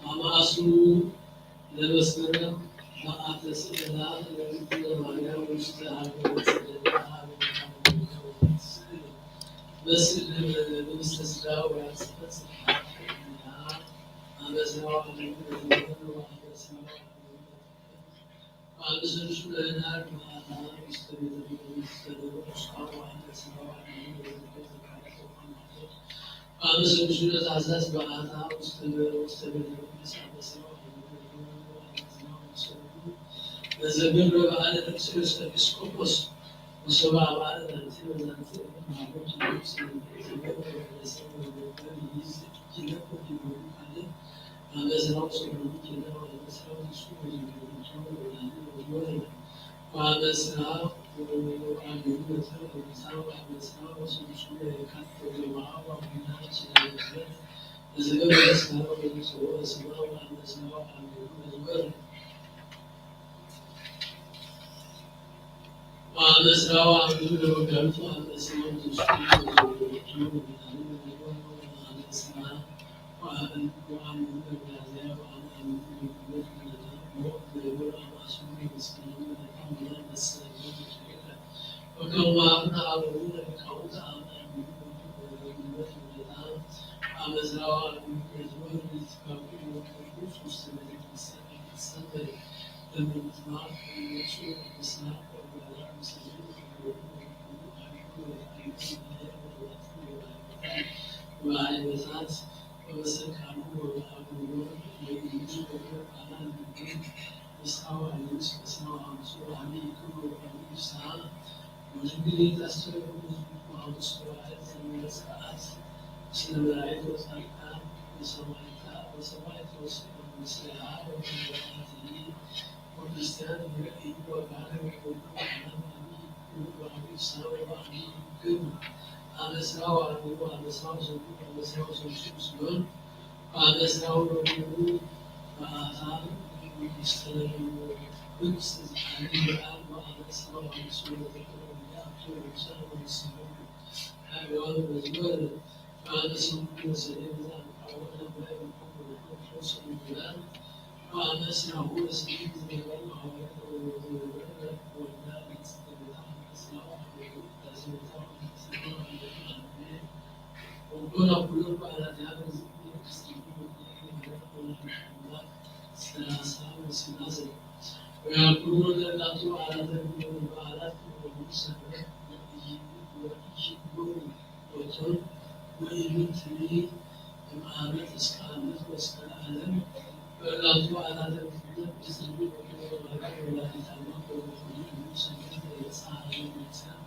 Amasu Devasana Mahatasana Maria Musta بس المستسلم والسفس هذا سواء هذا سنشوف لنا هذا مستمر أشقاء وهذا سواء هذا سنشوف الأساس بعدها مستمر هذا سواء نزبر على نفس الإسكوبوس وسبع على نفسه Nasrawa Abdul Gulf Al-Islam وعلى الوزارات ومسك عنه وأبوه ويجوز على الدين يسعى على الناس يسعى على رسول عليه كل وعليه يسعى وجبريل تأثر وعلى الصلاة والساعات سلم العيد والسلام وسمعتها وسمعت وسمعته والكريستيان يرأي وبعده وعليه السلام وعليه كل هذا سراوة هذا سراوة هذا سراوة سلسلون هذا سراوة هذا يستلم قدس عليه الآن وهذا سراوة سورة الأولياء سورة الإنسان والسلام هذا هو المزمور هذا سراوة سليم أولا ولا يكون فرصة البلاد وهذا سراوة سليم وكل قلوب على هذا السلاسل ويقولون لا على ذنب المبالغ والمسلمين ويجيبون وتر ويمتلي المعاملة إسكانات وإسكان ولا على ذنب المسلمين ولا يتعلم والمسلمين ويسعى الإنسان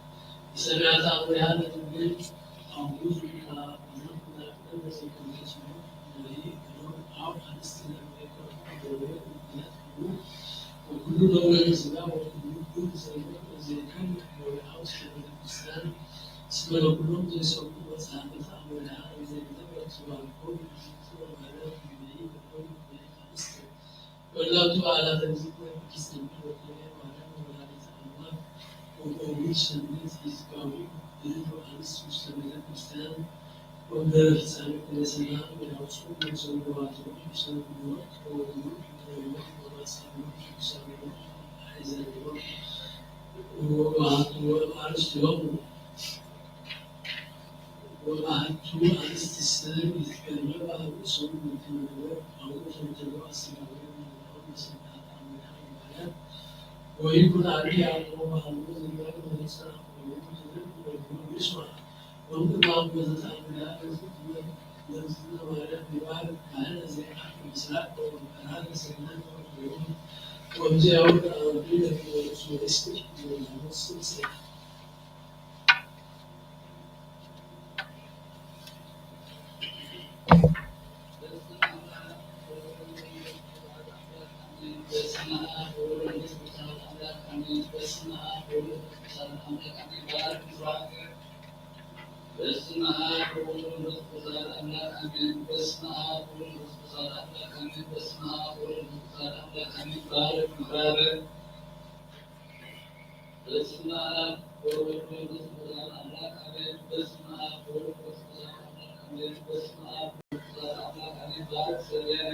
سمعت أمر هذا البيت أعوذ بك وكل دولة سباع وكل زي كان ويحاوس في الإسلام اسمه كلهم زي سوق وسامة أمرها زي كتاب سباع الكون سباع الغلاف البيئي والكون البيئي والله تعالى تنزيل الإسلام والكلام وعلم ولا يتعلم وقوي شميت إسقامي يريد أن يستمر الإسلام وبدأ في سامي الإسلام والعصور من سنوات وحسن الوقت والملك وما سامي سامي حزن وعرش يوم وأعدت الاستسلام للكلمة بعد وصول من الوقت أو وصول جلوة السماوية من الأرض سمعت عن الحياة ويكون عليه على الله المؤمن وليس ويسمع وانقطاع بذات أمرها ينزل ولا ببال كان زي حق المساء وكان سنان ويوم وجاءوا الأرضين في رسول اسمه والنص السيف በስመ አብ ወወልድ ወመንፈስ ቅዱስ አሐዱ አምላክ አሜን። በስመ አብ ወወልድ ወመንፈስ ቅዱስ አሐዱ አምላክ አሜን። በስመ አብ ወወልድ ወመንፈስ ቅዱስ አሐዱ አምላክ አሜን። ባረክ ባረክ። በስመ አብ ወወልድ ወመንፈስ ቅዱስ አሐዱ አምላክ አሜን። በስመ አብ ወወልድ ወመንፈስ ቅዱስ አሐዱ አምላክ አሜን። በስመ አብ ወወልድ ወመንፈስ ቅዱስ አሐዱ አምላክ አሜን። ባረክ ሰገነ።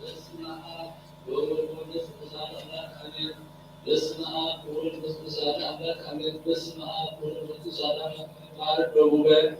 በስመ አብ ወወልድ ወመንፈስ ቅዱስ አሐዱ አምላክ አሜን። በስመ አብ ወወልድ ወመንፈስ ቅዱስ አሐዱ አምላክ አሜን። በስመ አብ ወወልድ ወመንፈስ ቅዱስ አሐዱ አምላክ አሜን። ባረክ በውበት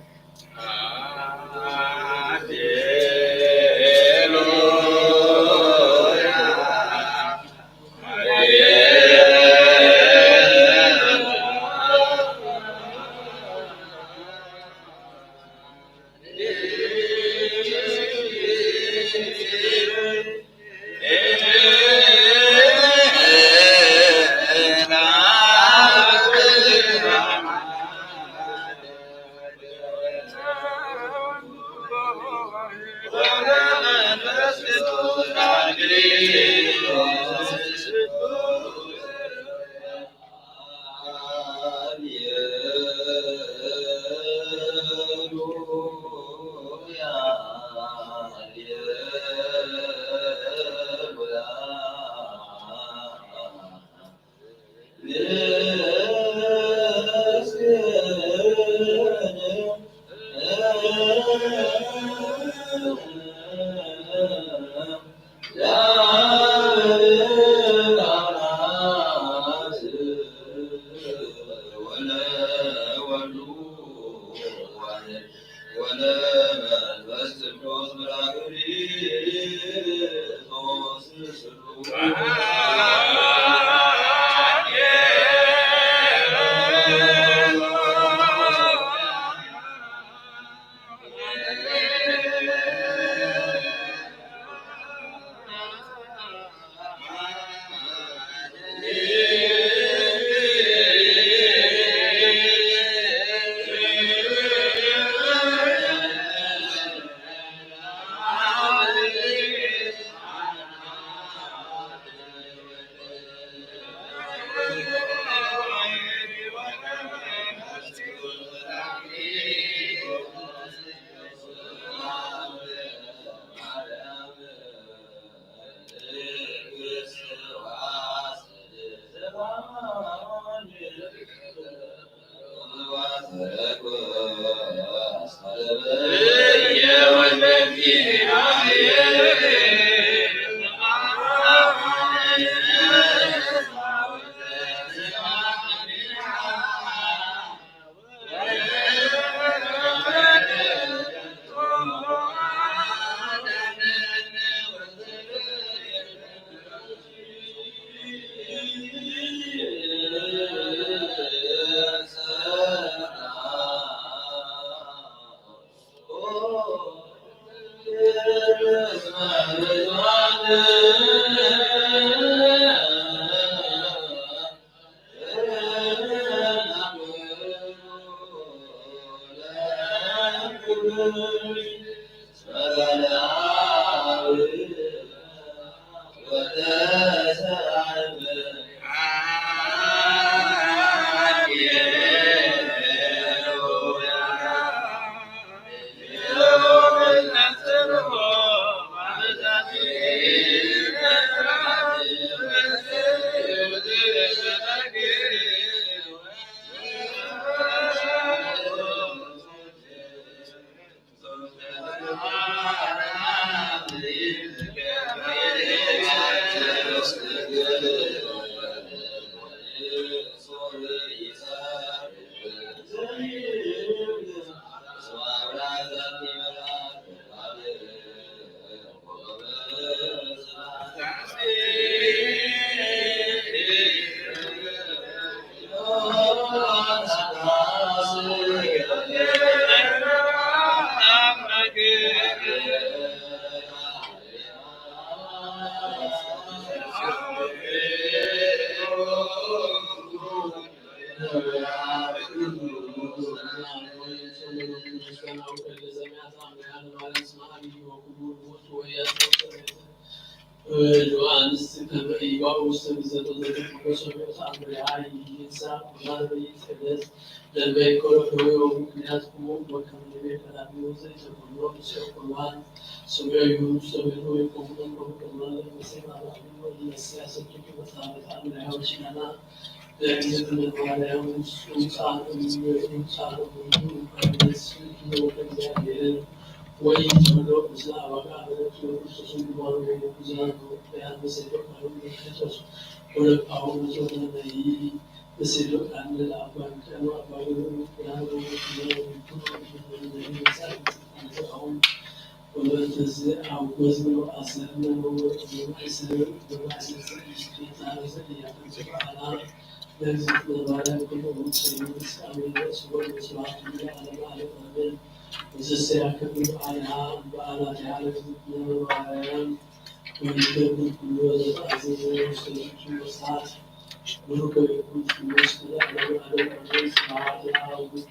ዮሐንስ ከበኢዋ ውስጥ ዘቶ ዘተቆሶ ተአምሪሃይ ይሳ ወናበ ይተገዝ ለበይኮሎ ነው ምክንያት ቁሞ ወከመ ከራቢው ዘይተቆሎ ሲቆማን ሰማያዊ ሰማያዊ ቆሞን ቆሞን ለሰማራ ነው ለሲያሰቱ በታሪክ አምሪሃዎች ናና ለእንግዲህ ለማርያም ሱሳን ሱሳን ነው ከዚያ ወይ ተብሎ እዛ አባጋ ክርስቶስ እንዲባሉ ብዙሃን ያመሰለው ማለት ክርስቶስ ወደ ጳውሎስ ወደ በሰሎ አንደ አባን ከኖ አባሉ ያለው አሁን ወደዚ አውጎዝ ነው አሰነ ነው ወይሰር በማሰሰ ይታረዘ ያቀርባላ ለዚህ ለባሪያ ሁሉ ወንጀል አሜን ሰው መስዋዕት ያለ وزي كبير على تعالى القرآن ويكتب كل وزن عزيز ومستجد وسعات ملوك يكون في المسجد على العزيز على العزيز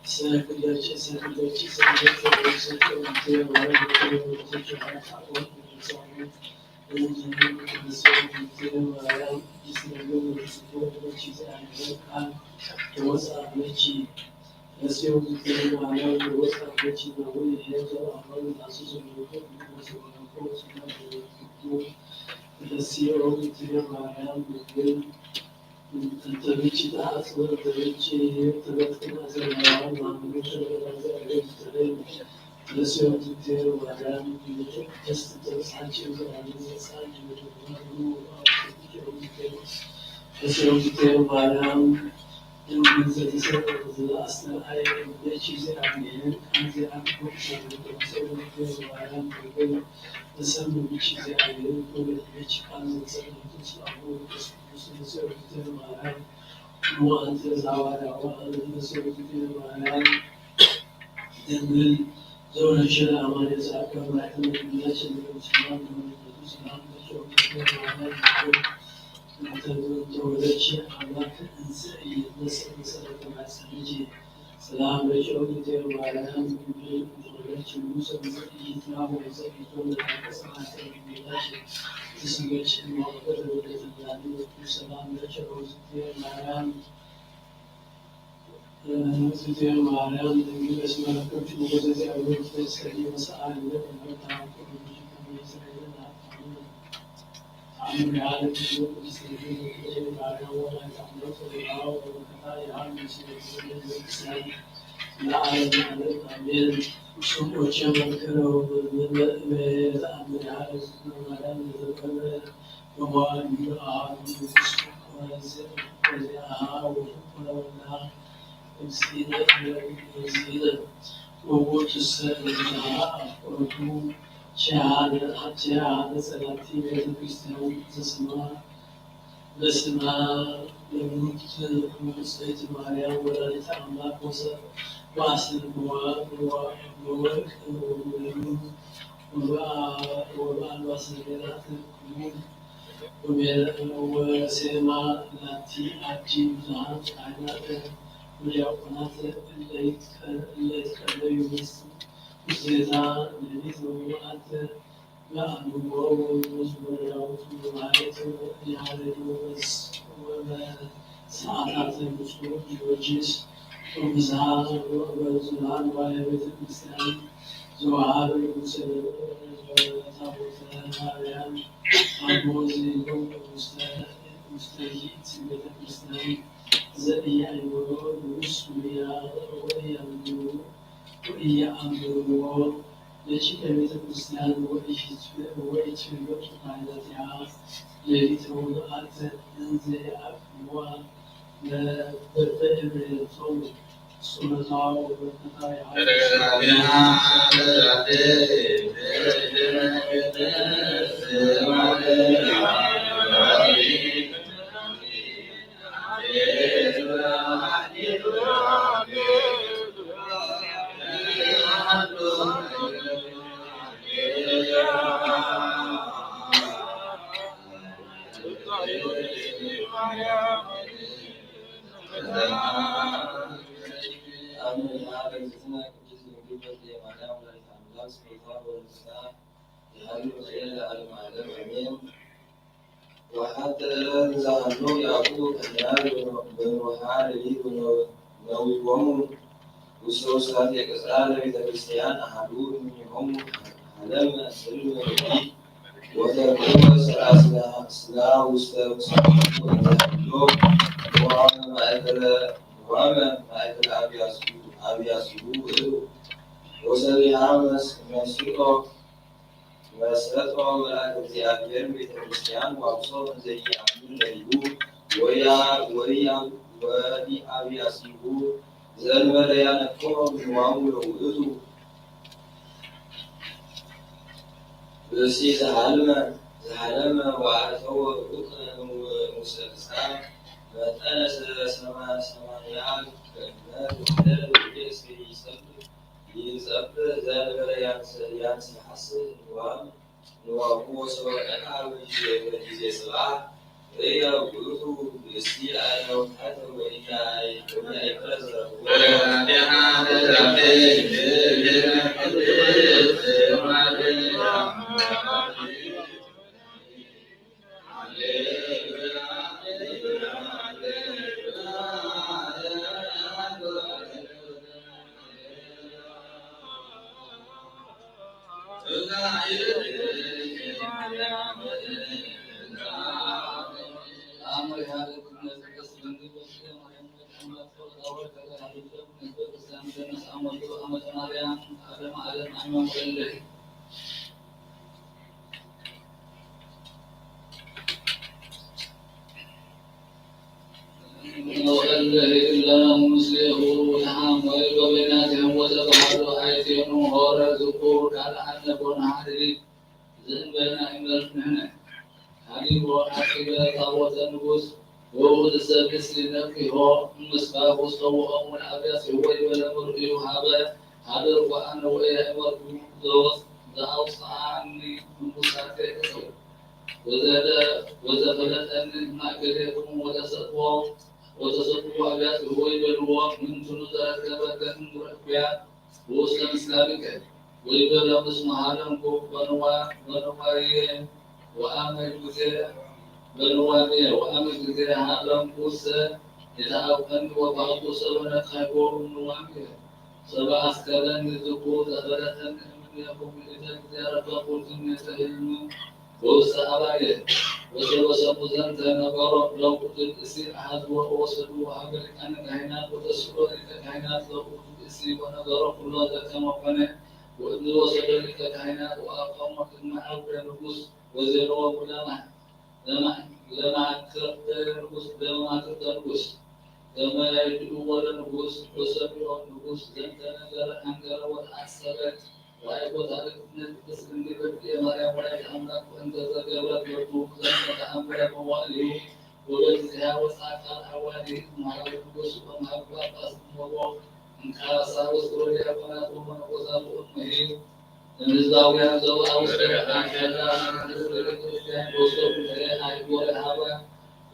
ساكن جالس ساكن جالس ساكن جالس ساكن جالس ساكن Nasceu do terreno amarelo do outro frente da rua e reza a mão da sua mulher, mas o campo se dá nasceu do terreno amarelo do terreno também te dá a sua também te nas amarelo na música da terreno nasceu do terreno amarelo do outro esta interessante o aniversário do nasceu do terreno amarelo أصلا أي شيء عامين كان زي عامين كسبنا في العالم كله نسمى بشيء عامين كل شيء كان نسمى بشيء عامين نسمى في العالم وأنت زوار نسمى في العالم تمل زور الشرع أمانة سأكون رحمة الله شديد السلام والسلام نشوف في العالم تولدش علاك إنسائي نسأل مسألة مع السنجي سلام رجعوا كتير وعلام تولدش موسى مسائي إتناه ومسائي تولد حسنات الميلاش تسميش المعبر والتزلاني وسلام رجعوا كتير وعلام كتير وعلام نجيب اسمه لكم في مغزة أول تسألي مسائل لكم وتعاون كل شيء كما يسألنا عن العالم المسلمين وكتب على ولا تعمل صلاة وكفاية عن المسلمين والإسلام لا أعلم على الأمين شو وجمع كرو من العالم ولا من وما يعلم وزعها ولا مسجدا ووجه السلام وركوب شهادة سلامتي بيت الكريستيان لسما لموت سيد مريم ولا لتعمل موسى وأصل وموك وبعد وسيلات الكمون وسيما التي أجيب زهرت عينات وجاء اللي تكلم زيدا لذوات لا نور وزمرة وزمرة يعني وما ساعات المسلوك وجيس ومزار وزمان ويبت الإسلام زوار المسلم وزمان عبوزي مستجيد بيت الإسلام زي الورود وسميا وهي أمر لشيء بيت الإسلام وإجتماع قاعدتها يريدون أن تنزل أفواه لا تبدأ بالصوم الصلاة والقطاع هل غير المعلم أمين وحتى الآن زعلوا يعقوب أنيال بن وحاري بن نويهم وسوسات يكسر بتكريستيان أحدهم منهم علم سلم بي وتركوا أسلا وستوسطوا وعمل مع أبي أسبوع وسبيعامس مسيقه وسلطه ولاكتي أبير بتكريستيان وأبصر زي عمل ليبو ويا أبي أسبوع زال مريان كون وعمل وإذو بسي زعلما وعرفوا أكنا مستقسام فأنس سمانيان كأنات وحداد وجيسي يسبب زال مريان سحسن وهو سواء وجيزي صلاح هي وإذو بسي أنا وحده وإيا إفرز إلا مسلمه نعم وبيناتهم وتظهر أيديهم ورزقوا كالعنب عدل زين بينهم المهنة حبيب وحبيب طاوة النفوس وولد السادس لنفسه هو مصباح وصوه أم العباس هو الأمر يهابا هذا وأنا وإيه دوس دعوص عني من مساعدة وزادت أن معكلكم وتصدقوا أبيات هو يبلغ من جنود أكبر مركبات وسلم إسلامك ويبلغ اسم عالم بنوائي وآمل جزيرة بنوائي وآمل جزيرة عالم بوسة إذا أبن وبعض سبنا خيبور نوامي سبع أسكالا يذكوا أبدا من يقوم إذا زيارة قلت من يتهلم وسأرايه وسبزن تنبر لو قلت إسي أحد ووصلوا وعمل أن كهنات وتسروا إلى كهنات لو قلت إسي ونظر كل ذاك مقنع وإذ وصل إلى كهنات وأقام مع النفوس وزروا لما كرت النفوس لما كرت النفوس كما يدعو النفوس وسبوا النفوس تنتظر أنكر والأحسبت وأيضا ذلك من التسليم بالبدء مريم ولا أمرك وأنت تجاوز وتوب زمن أمر مواليه وجزها وساق الأواني مع النفوس ومع القاس وهو إن كان ساوس ولي أبنا ومن وزاب أمه الزاوية زوا أوسر أحيانا من الكريستيان وصوب إلى أي ولا هوا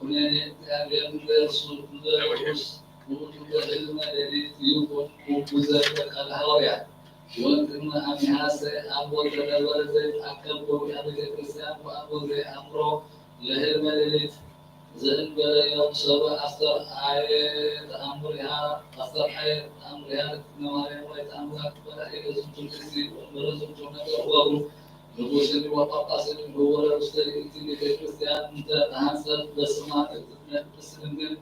ونين كان يرسل الروس وجود العلم الذي يكون وزاد الهوايا وأنتم أمهاس أبو تدور زي أكبر بأبي كريستيان وأبو زي أمره لهم الذي زين بلا يوم سبع أسر آية أمرها أسر آية أمرها نواري ويت أمرها بلا يزم تلسي وبرزم تنقل نبوسني وقاصني هو رسول إنتي كريستيان أنت تحسن بسمات تسلمين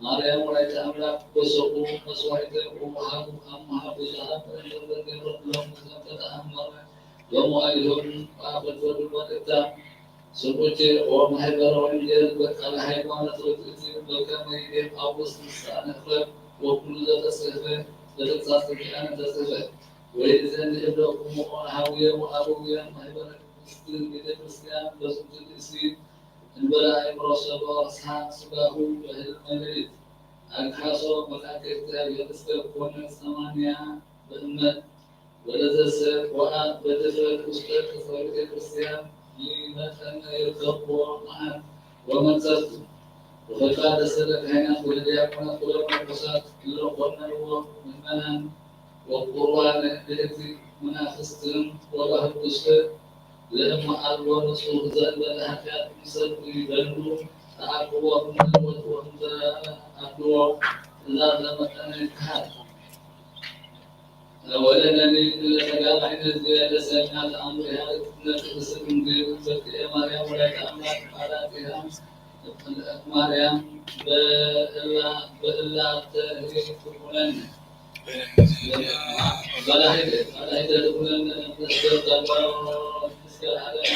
مريم ويت أمرها بسقو مسويت ومحب أمها بجهاد فإن لهم تتأمر يوم أيهم وأبد والإبداع سبوتي ومحبر وإنجيل بكال حيوانات وتأتي بكما يجيب أبوس نسان أخلاق وكل ذات السيفة ذات ساسك أنا تسيفة وإذن إبراكم وحاوية وأبوية محبر استيل بيت كريستيان بسمت الإسلام البلاء مرشد وأصحاب سباه وهل المريد الحاصل مكان كتاب يتسكبون الثمانية بأمة ولدسك وأن بدفع أستاذ كفارة كريستيان لمثلا يرتقوا معه ومن ترتب وفقاد السلف هنا وليكن خلق الفساد لرقنا ومنها والقرآن الذي منافستهم وله التسليم لما أروى رسول زاد الأحكام بسبب بلو تعقوا وهم أدوا لا لما كان أولا لتجمع الزيادة سمعت أمر هذا نفس من غير مريم ولا تأملك على فيها مريم بإلا تهريك فلان بلا هيدا تقولن نسكت على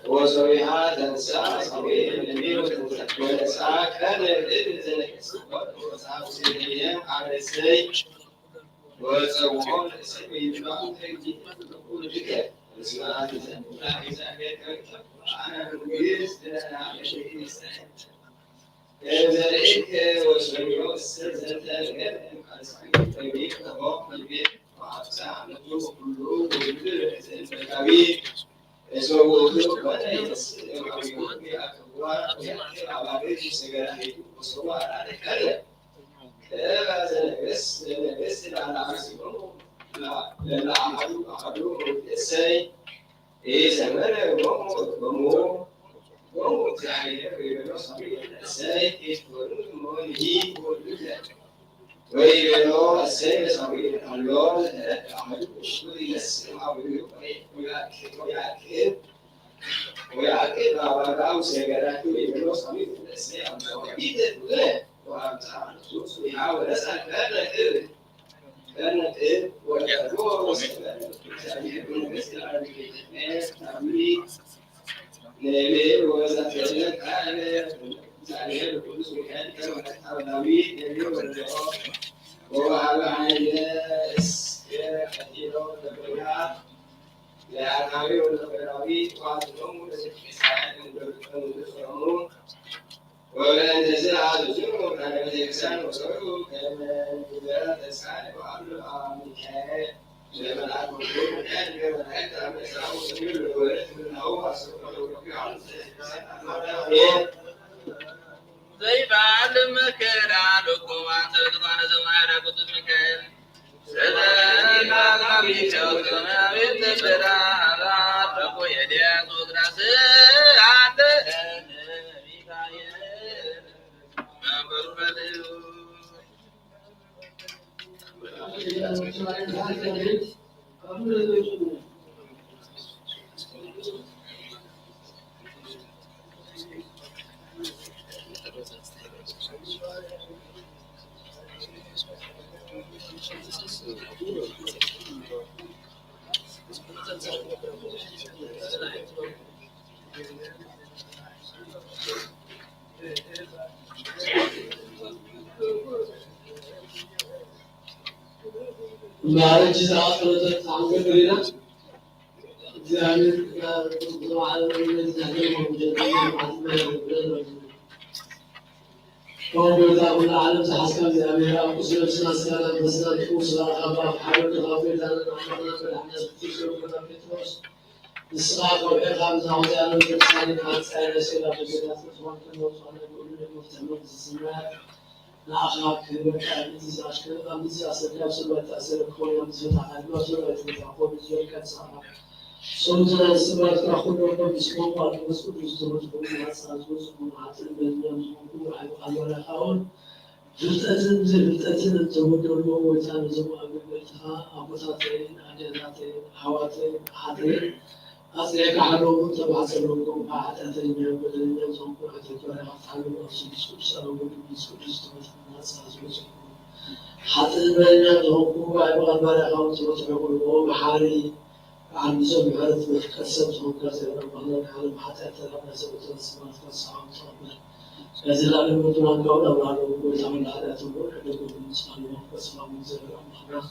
وصويها تنسى صوي النبي وتنسى كان الإذن وصاب سيديهم على السي وسوون السي يجمع في بك اسمها تزن لا إذا أنا نقيس لنا على شيء كذلك وسويوا السزن تلقى أسمع تبيك وهم البيت وعبسا نجوم كله ويدر الكبير eso para ellos ويبنوا السيد صغير اللون عمل شوي يسمع ويأكد على بعض سيجارات ويبنوا صغير السيد إذا لا وأمتع نصوص ويحاول أسأل كانت إيه ويأتوا وسأل يكون مثل عربي نبي زعلان كل سؤال كانوا حاولين يليون وعلى عياس يا كثيرون البنات لا نعيون البنات وعدهم ساعات من ولا تزرع الجنوب على الإنسان وسلوك إذا تسعى وعلى العامل لمن عقل كان لمن حتى من يسعى وسبيل الولد من هو زي بعد مكان عدوكم عن تلقان زمان كنت مكان سلام ما بيشوف ما بيتبرع على ربو يدي قدرة عند معرفة ساعات ثلاثة عام كبيرة زين على الزهير ومن ذا العالم تحسكم زميلها وكسر سنة سنة بس توصل أخبار حاول تغافل لنا نحن بالأحداث كتير وكذا كتير الصراحة والإقامة زعما الإنسان كانت سائلة سيرة في البلاد متمكن وصلنا كل مهتم بالسماء الأخلاق والكائنات الزاج كذا من سياسة نفس التأثير الكوني من على الناس والتعاون بالزوج كان صعب صوتنا السماء تأخذ من بسمه والمسؤول يستمر بالناس عزوز ومعاتل بالناس وعلى حاول جزء تود المو وتام زمو أبيتها أبوتاتين أجناتين حواتين حاتين أصلك حلو تبع سلوكم بعدتين يوم بدين زمو أتجرى أفعال نفسي سلوكم بيسكت الناس عزوز حاتين بين زمو وعبارة برا تروحون ومحاري عن زوج عرض كسب زمو كسر الله على حتى ترى سبت السماء فصعب صابر لازم المدن قول الله وتعمل على تقول لكم إنسان وقسم من زمان الله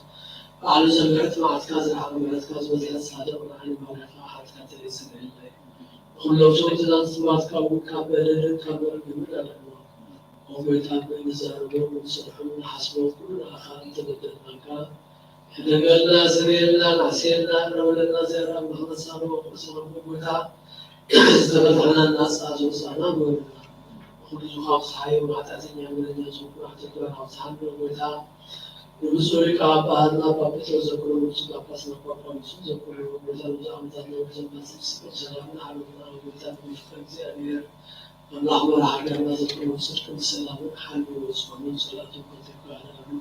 على جميع معت كاز العالم معت كاز وزير السادة ونحن ما نفعت كتير سنة الله كل شيء تدرس معت كابو كابل كابل بمن الله وبيتابع نزار ومن سبحان حسبه كل آخر تبدل مكان إذا قلنا سريرنا نسيرنا نولنا زير الله نسأله وقسم بمتع استغفرنا الناس عجوز أنا كل خاص حي وعتاتين يعملون يزوج وعتاتين خاص حمل ومتع ومسؤول كابارنا بابتو زكرو مسؤول كاباسنا بابا مسؤول زكرو ومتع وزعم تاني وزعم بس سلامنا حبيبنا ومتع مشكلة زيادة والله حاجة زكرو مسؤول كل سلام حل وسلام صلاة وكتب على أبو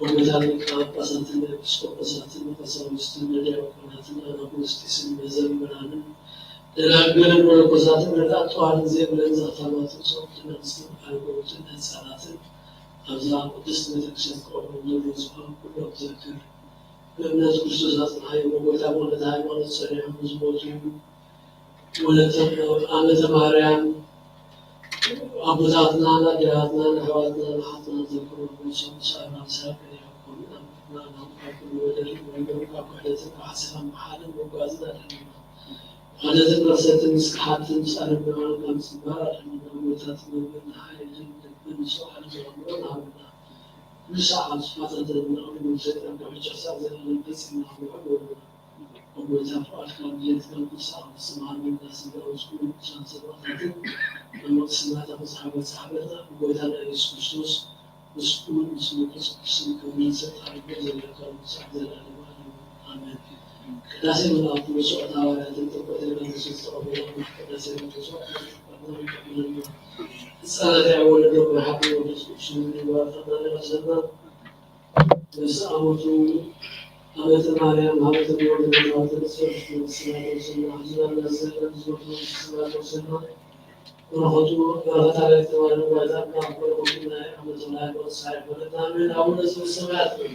ومتع كاباسنا بسكو بساتين بسام استمرار وكناتنا نقول استسلم بزمن منانا لكن الملكوزات من الأطوار زي بالإنزاطات وصوت نفسه القوة الإنسانات أبزار قدس نتكشف قوم الرزق كل أبزاكر لم نذكر سوزات الحي وقتاب ولدهاي ولدسريع مزبوطين ولد مريم أبو ذاتنا نجاتنا نحواتنا نحطنا ذكر ونصوم سائرنا سائر يحكمنا نحكم ودري ونبقى كحدث أحسن محالا وقازنا لنا هذا ذكر ستنس حاتم سأل بمعنى كم سبارة من أموتات من حي جد من سوحة الجوامون عمنا كل ساعة سبحانه من أمور زيتنا كحجة سابزة من بسم الله أموتات وأشكال جيد كل ساعة سمع من الناس من أوسكول شان سبارة لما سمعت صحابتنا أموتات يسوع كريستوس مسؤول مسؤول كريستوس كمين ستة بيزا لكم سعد آمين لازم نقول سؤال على تنتبه إلى نسيت ربنا لازم نقول السنة تعول اليوم حبي ونسوي وفضل رسلنا نسأمته أمت مريم أمت اليوم من وقت الصبح من السماء والسماء حزنا نزلنا نزول من السماء والسماء ونخطو بغت على الثوان وذهبنا أقول وكنا أمت الله والصحيح ولدنا من أول نزول السماء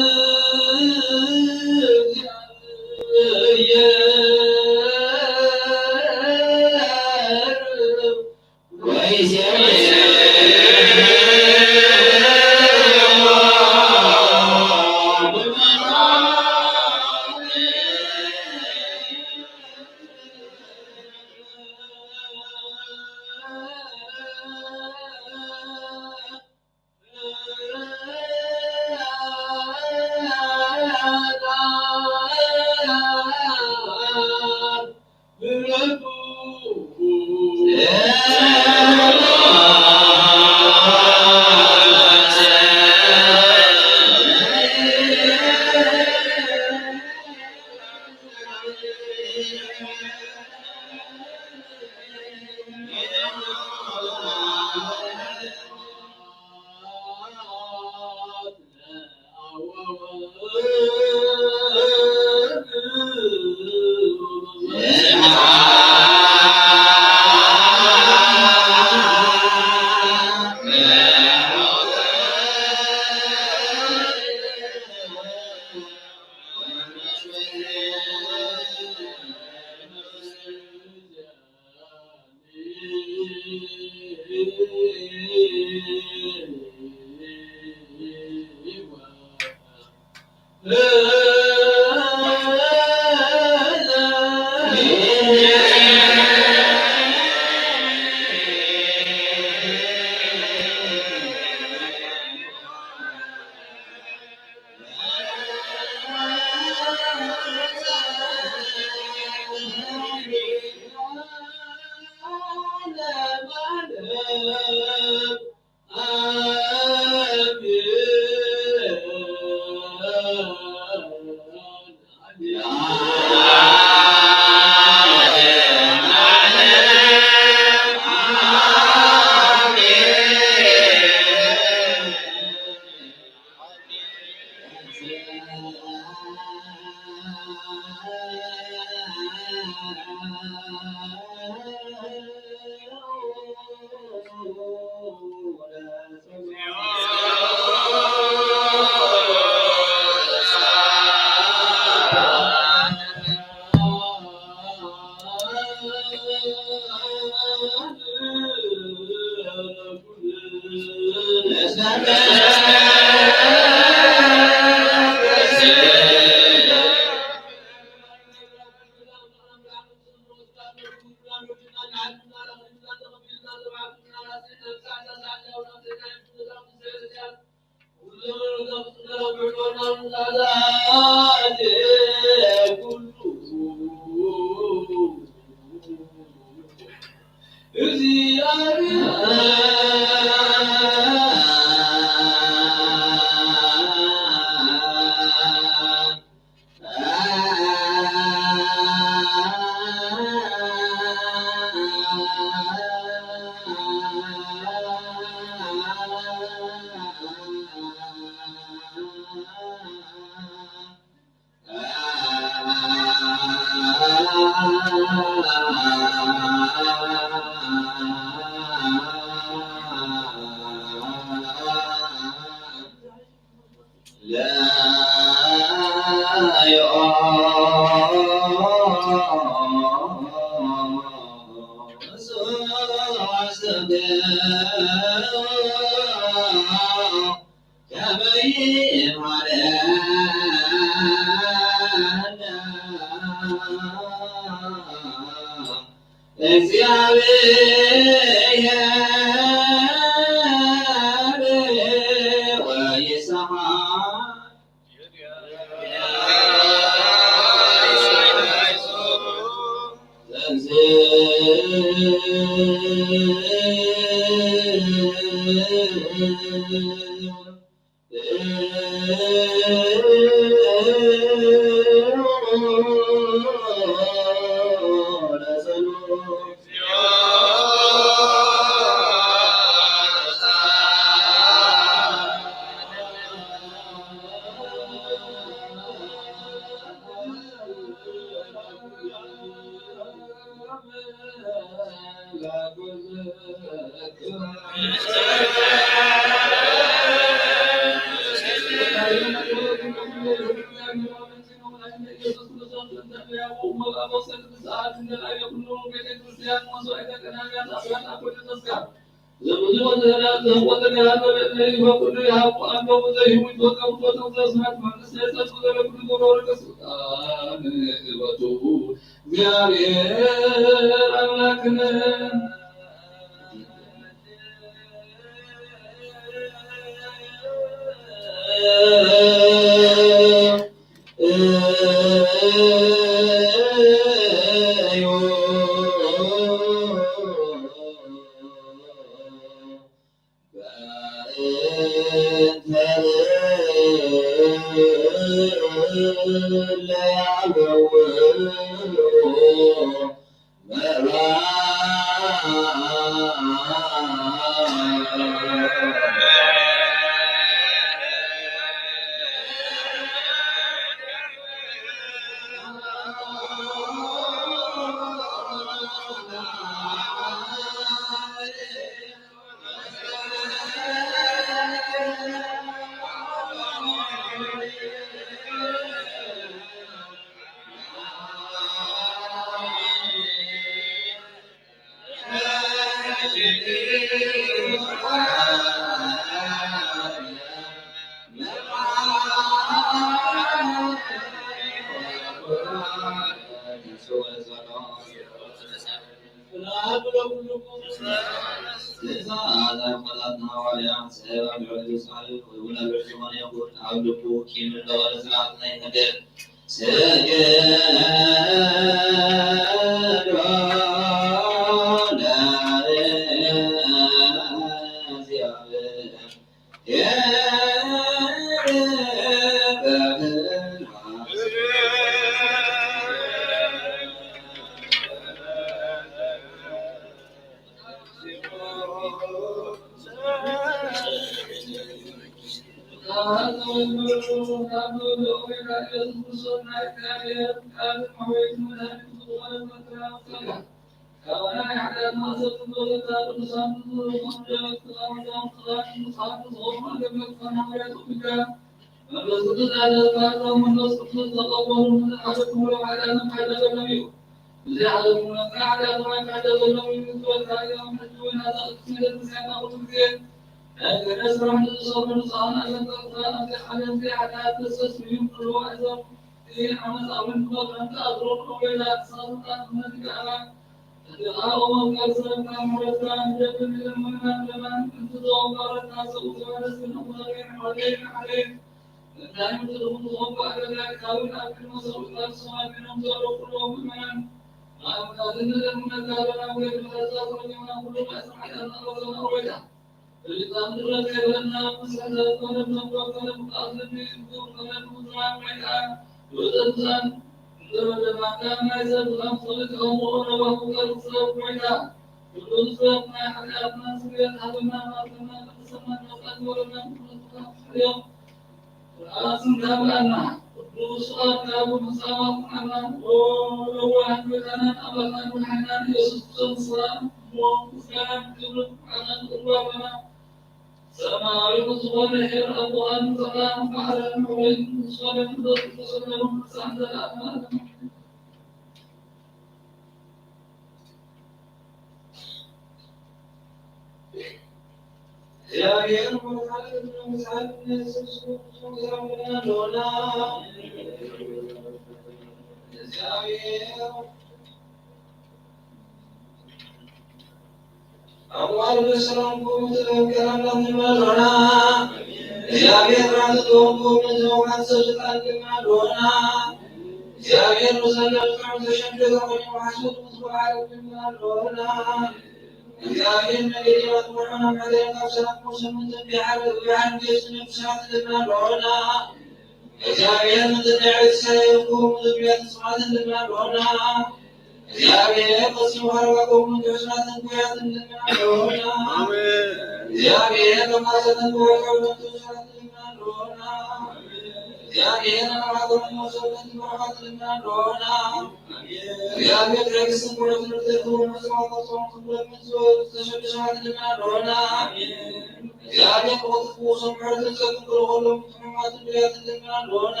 እግዚአብሔር ከወጥቶ ምሕረትን ዘክብር ሁሉም ሕማማት ብያት ልመናለሁና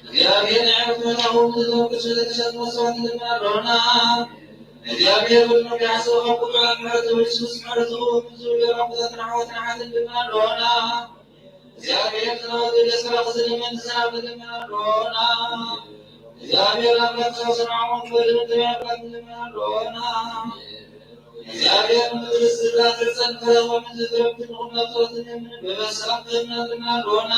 እግዚአብሔር ያዕረፍነታሁ ዘዘውቅ ስለተሰጥ መስዋዕት ልመናለሁና እግዚአብሔር ብድነው ቢያስበው ቁጥራት ምሕረት ወይስስ ምሕረቱ ብዙ የራቁታትን ሐዋትን ሐትን ልመናለሁና እግዚአብሔር ዝናብ ለሥራ ስለምን ዝናብ ልመናለሁና እግዚአብሔር አምላክ ሰው ስራውን በድምድም ያብላት ልመናለሁና እግዚአብሔር ምድር ስላት ጸንፈረ ወምዝግረብትን ሁላቶትን በመሰራት ልመናለሁና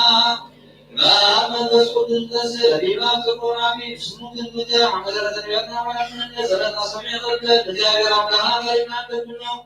መንፈስ ቅዱስ ተሰሪባ ተቆራሚ ስሙትን ብቻ መሰረተ ያና ማለትን የሰረታ ሰማይ ተከለ እግዚአብሔር አምላክ ይናደድ ነው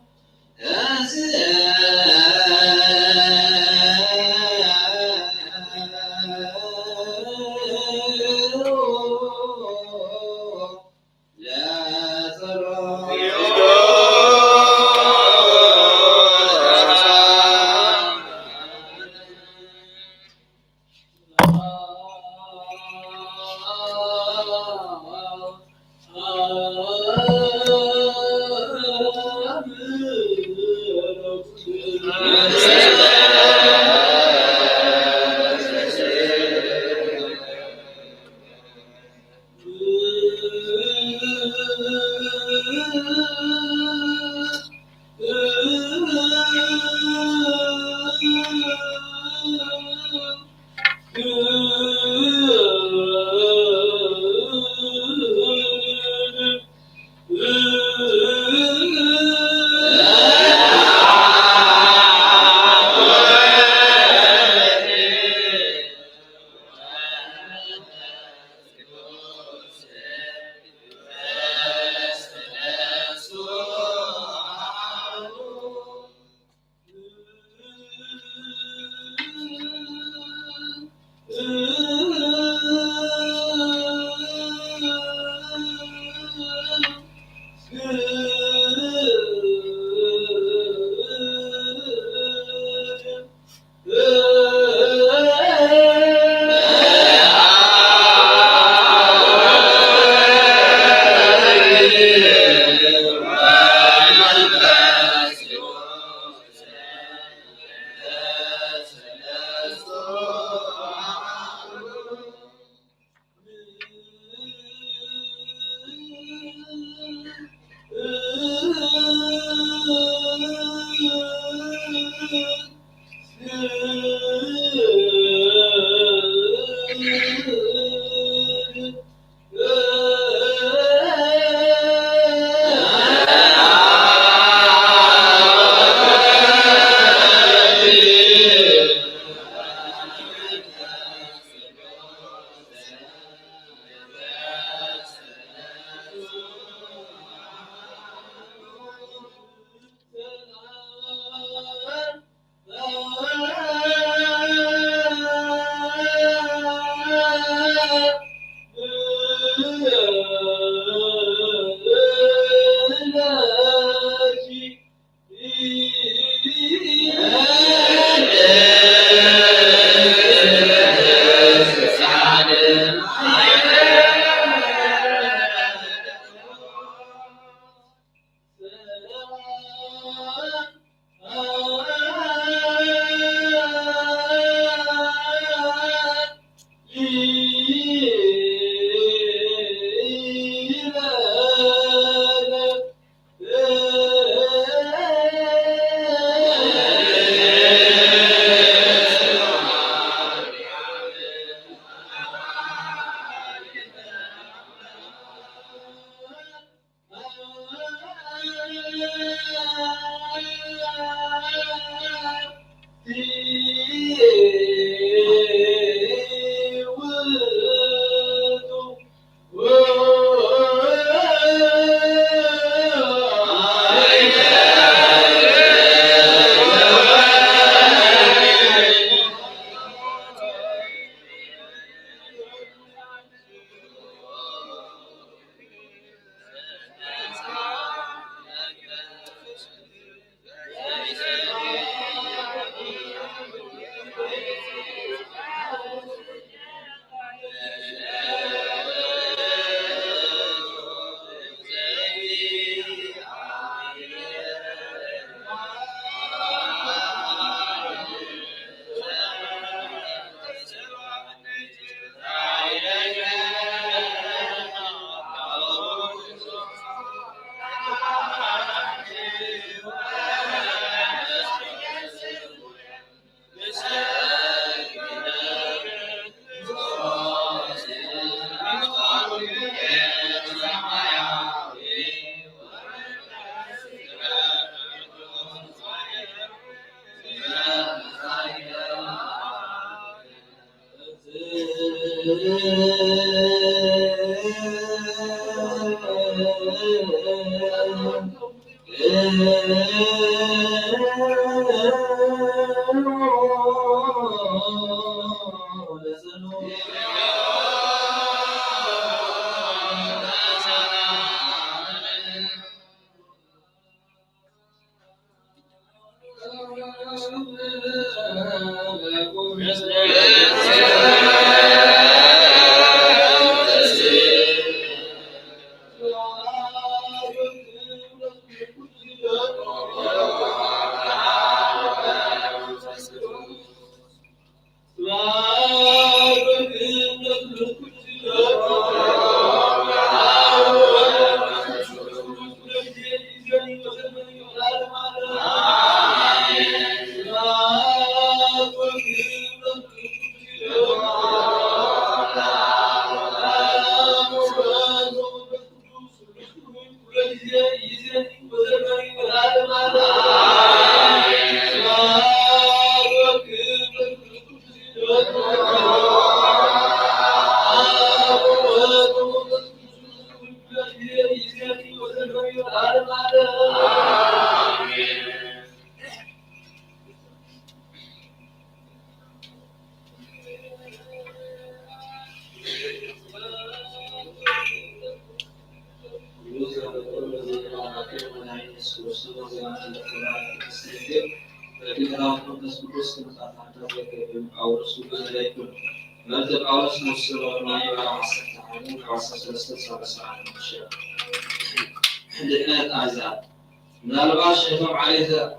ምናልባሽ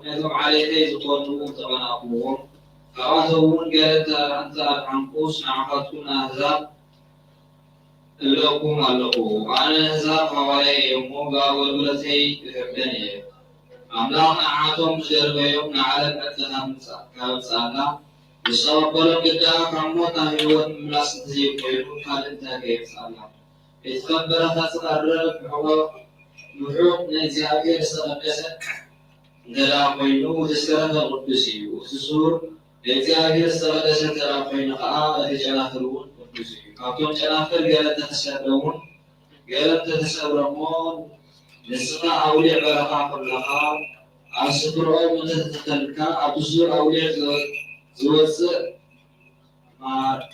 ነቶም ዓሌተይ ዝኾኑ ተቐናቕዎም ካብኣቶም እውን ገለ እንተ ኣድሓንኩስ ንዓኻትኩም ኣህዛብ እብለኩም ኣለኹ። ኣነ ህዛብ ሃዋርያ እየ እሞ ብኣገልግሎተይ ይከብደን እየ። ኣምላኽ ንዓቶም ዝደርበዮም ንዓለም ዕድለታት ካምፃእና ዝቐበሎም ግዳእ ካብ ሞት ናብ ህይወት ምምላስ እንተዘይኮይኑ ካልእ እንታይ ከየምፃእና? የተከበረ ተቀረብ ምሑቅ ንእግዚአብሔር ዝተቀደሰ እንተዳ ኮይኑ ዝተረፈ ቅዱስ እዩ። እቲ ሱር ንእግዚአብሔር ዝተቀደሰ እንተዳ ኮይኑ ከዓ እቲ ጨናፍር እውን ቅዱስ እዩ። ካብቶም ጨናፍር ገለ እንተተሰብረውን ገለ እንተተሰብረሞን ንስኻ ኣውሊዕ በረኻ ኩለኻ ኣብ ስፍርኦም እንተተተኸልካ ኣብቲ ሱር ኣውሊዕ ዝወፅእ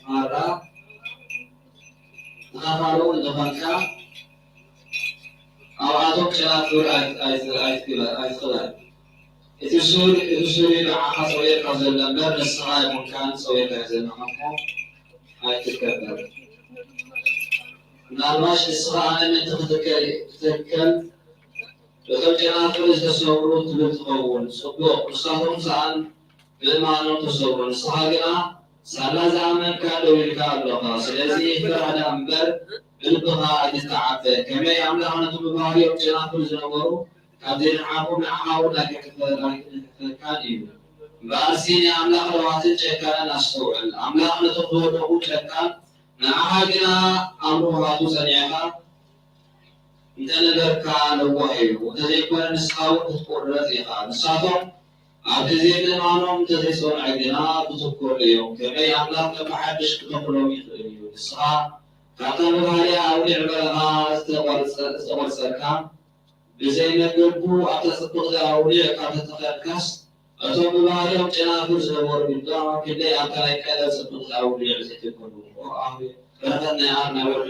ማራ ተኻፋለው እንተኾንካ ኣብኣቶም ጨናፍር ኣይትኽበል። እቲ ሱር ንዓኻ ፀዊርካ ዘሎ እምበር ንስኻ ይኹንካን ፀዊርካ ዘለካ እሞ ኣይትከበር። ምናልባሽ ንስኻ ኣነ ምእንቲ ክትከል እቶም ጨናፍር ዝተሰብሩ ትብል ትኸውን ፅቡቕ፣ ንሳቶም ሰኣን ብእማኖም ተሰብሩ። ንስኻ ግና ሳላ ዝኣመንካ ደው ኢልካ ኣለኻ። ስለዚ ፍርሃዳ እምበር ብልብኻ ኣይትተዓበ። ከመይ ኣምላኽነቱ ብባህርዮም ጨናፍር ዝነበሩ ካብ ዘይነዓኹም ንዓኻ እውን ኣይክክፈካን እዩ። እምበኣርሲ ናይ ኣምላኽ ረዋትን ጨካንን ኣስተውዕል። ኣምላኽነቶም ዝወደቑ ጨካን ንዓኻ ግና ኣምልኾቱ ፀኒዕኻ እንተነበርካ ነዋህ እዩ። እንተዘይኮነ ንስኻ እውን ክትቆረፅ ኢኻ። ንሳቶም ኣብ ግዜ ምእማኖም እንተዘይፀንዐ ግና ብትኩር እዮም። ከመይ ኣምላኽ ከመሓድሽ ክተኽሎም ይኽእል እዩ። ንስኻ ካብቶም ብባህርያ ኣውሊዕ በረኻ ዝተቆርፀካ ብዘይመገቡ ኣብታ ፅብቕቲ ኣውሊዕ ካብ ተተኸልካስ እቶም ብባህርዮም ጨናፍር ዝነበሩ ድማ ክንደይ ኣብታ ናይ ቀደም ፅብቕቲ ኣውሊዕ ዘይተኮኑ በረኸት ናይ ኣር ናይ ወዲ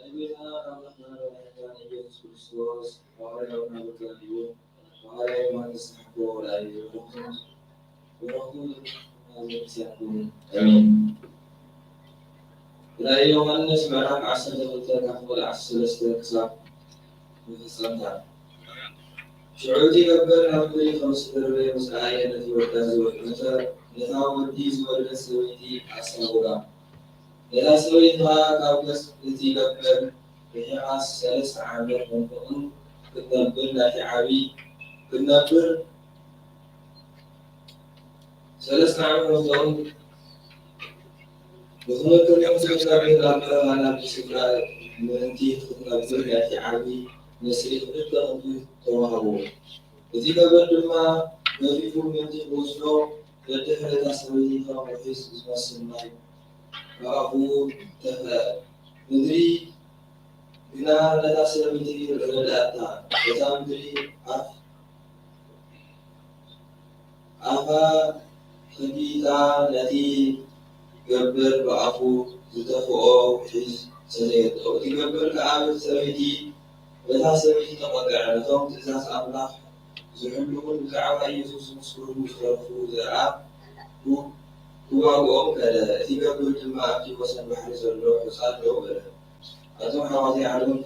أيها الرحمن الرحيم ኢየሱስ ክርስቶስ ሐዋርያውና በቀልዩ ሐዋርያው ዮሐንስ ተሐቆ ላይ ወረቱ ሲያቁም አሜን ላይ ዮሐንስ ምዕራፍ 12 ካፍል 13 ክሳብ ምፍጸምታ ሽዑቲ ገበር ናብሪ خمس دربي مسعاية التي وردها زوجته نتاودي زوجة سويتي أصابها إذا سويتها كابلس التي قبل بحياس 3 عامل منطقن كنابر لا تعبي كنابر 3 عامل منطقن وثمكن يوم سكنا بيضا أنا بسكرا منتي كنابر لا تعبي نسري خطة أنتي توهبون التي قبل ما نفيفو منتي بوزنو يدهر تسويتها وحيس اسم السماء وأبو ندري بنا لا سبيتي رداتا وتامدري أفا خبيتا التي قبل وأبو زتفو حيز سنيت أو تقبل كعامل سبيتي لا سبيتي تقطع لهم تزاز أملاح زحلون كعوى يسوس مسؤول مشرفو زرعا هو أقوم كذا تقبل جماعة في وسط بحر زلوح وصاد له ولا أتوقع حوالي علوم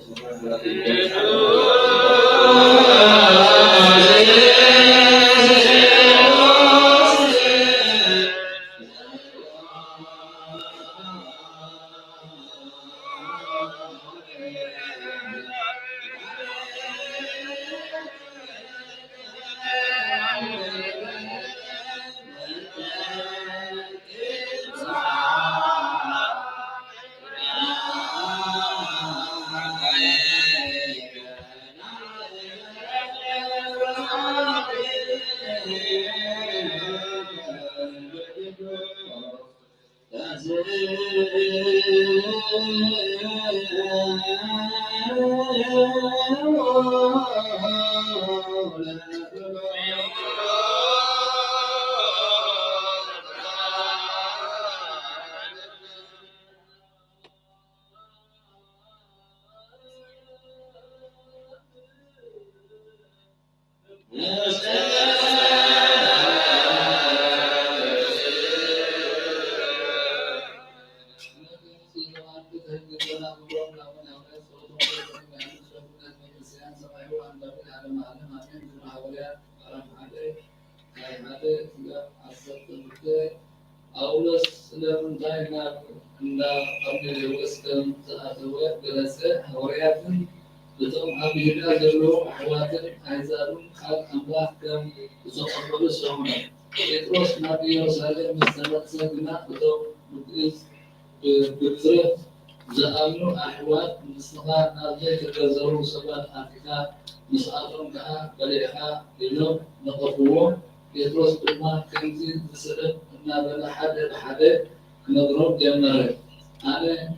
زأمنو أحوال مصنفات نازل تكزروا سبات أفكا مساعدهم كها بليحا لنوم نقفوهم يدرس بما كنزي تسلم إنا بلا حدا نضرب جمرة أنا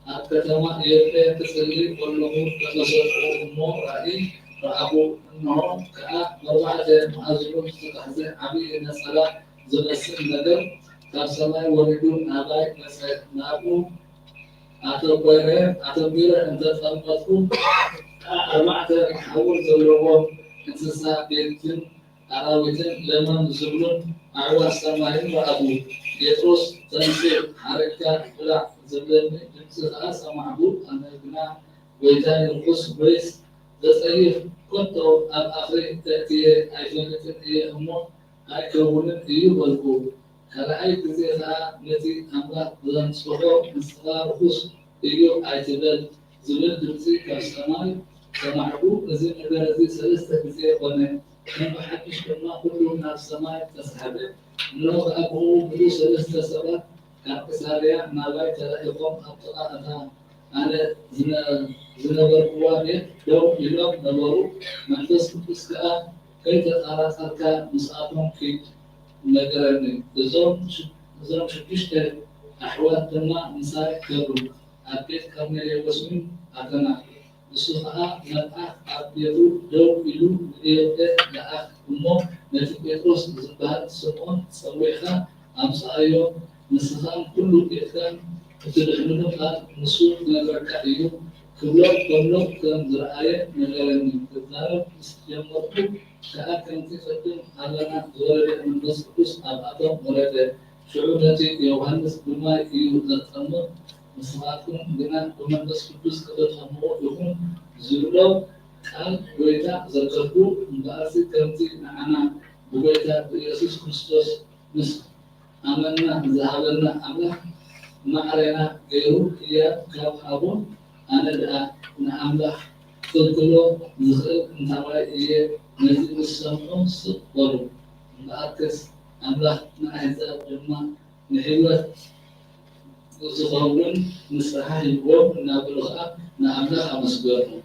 أكتما يبقى تسلي والأمور تنصروا أمور رأي رأبو إنهم كها مربعة معزلون ستحزن عبي النسلة زنسل ندم كارسلاي وردون ناباي نابو atau bayar atau bila anda tampakku armada حول زلوه انتصاب بيتن أراويتن لمن زبلون أعوى السماعين وأبو يتروس تنسيب حركة بلا زبلني جنسها سمعبو أنا بنا ويتاني القص بيس تسأيف كنت الأخير تأتي عيشانة أمو أكونت يبلغو كلاي كذا نتي أملا بلان سوحو مستقر خص يجو عجبال زبل درسي كاستماعي سمعبو لازم نبرزي سلسة كذا قناه ما حدش كنا كلهم ناس سماعي تسحبه لو أبو بدو سلسة سبعة كأسرية ما باي ترى يقوم أبطأ أنا زنا برقوانه لو يلوم نبرو ما تسكت كأ كي ترى سركا مساعدهم في نجارني زوم شكشت أحوال تنا مساعد كبر أبيت كرني يوسمين أتنا السخاء نبأ أبيرو دو إلو إيرت لأخ أمه نتبيتوس زباد سمون سويها أمس أيوم نسخان كله إيرتان تدخلنا على نسوق نبرك أيوم كلهم كان زرعية من غير تزارب يمرق كأكن تقدم على دولة من نص قص أبعاد مرة شعورتي يوهندس بما يوزعنا مسمعكم بنا بما نص قص كتر يكون زلوا كان بيتا زرقوا بأسي كنتي معنا بيتا يسوع كريستوس بس أمنا ذهبنا أمنا ما علينا غيره هي كابون أنا دا نعمله كله زخرف نتابع إيه نزيد السماء سبورو نأكس عمله نعزة جمع نحله زخرفون نسرح يبوم نابلغة نعمله مسبورو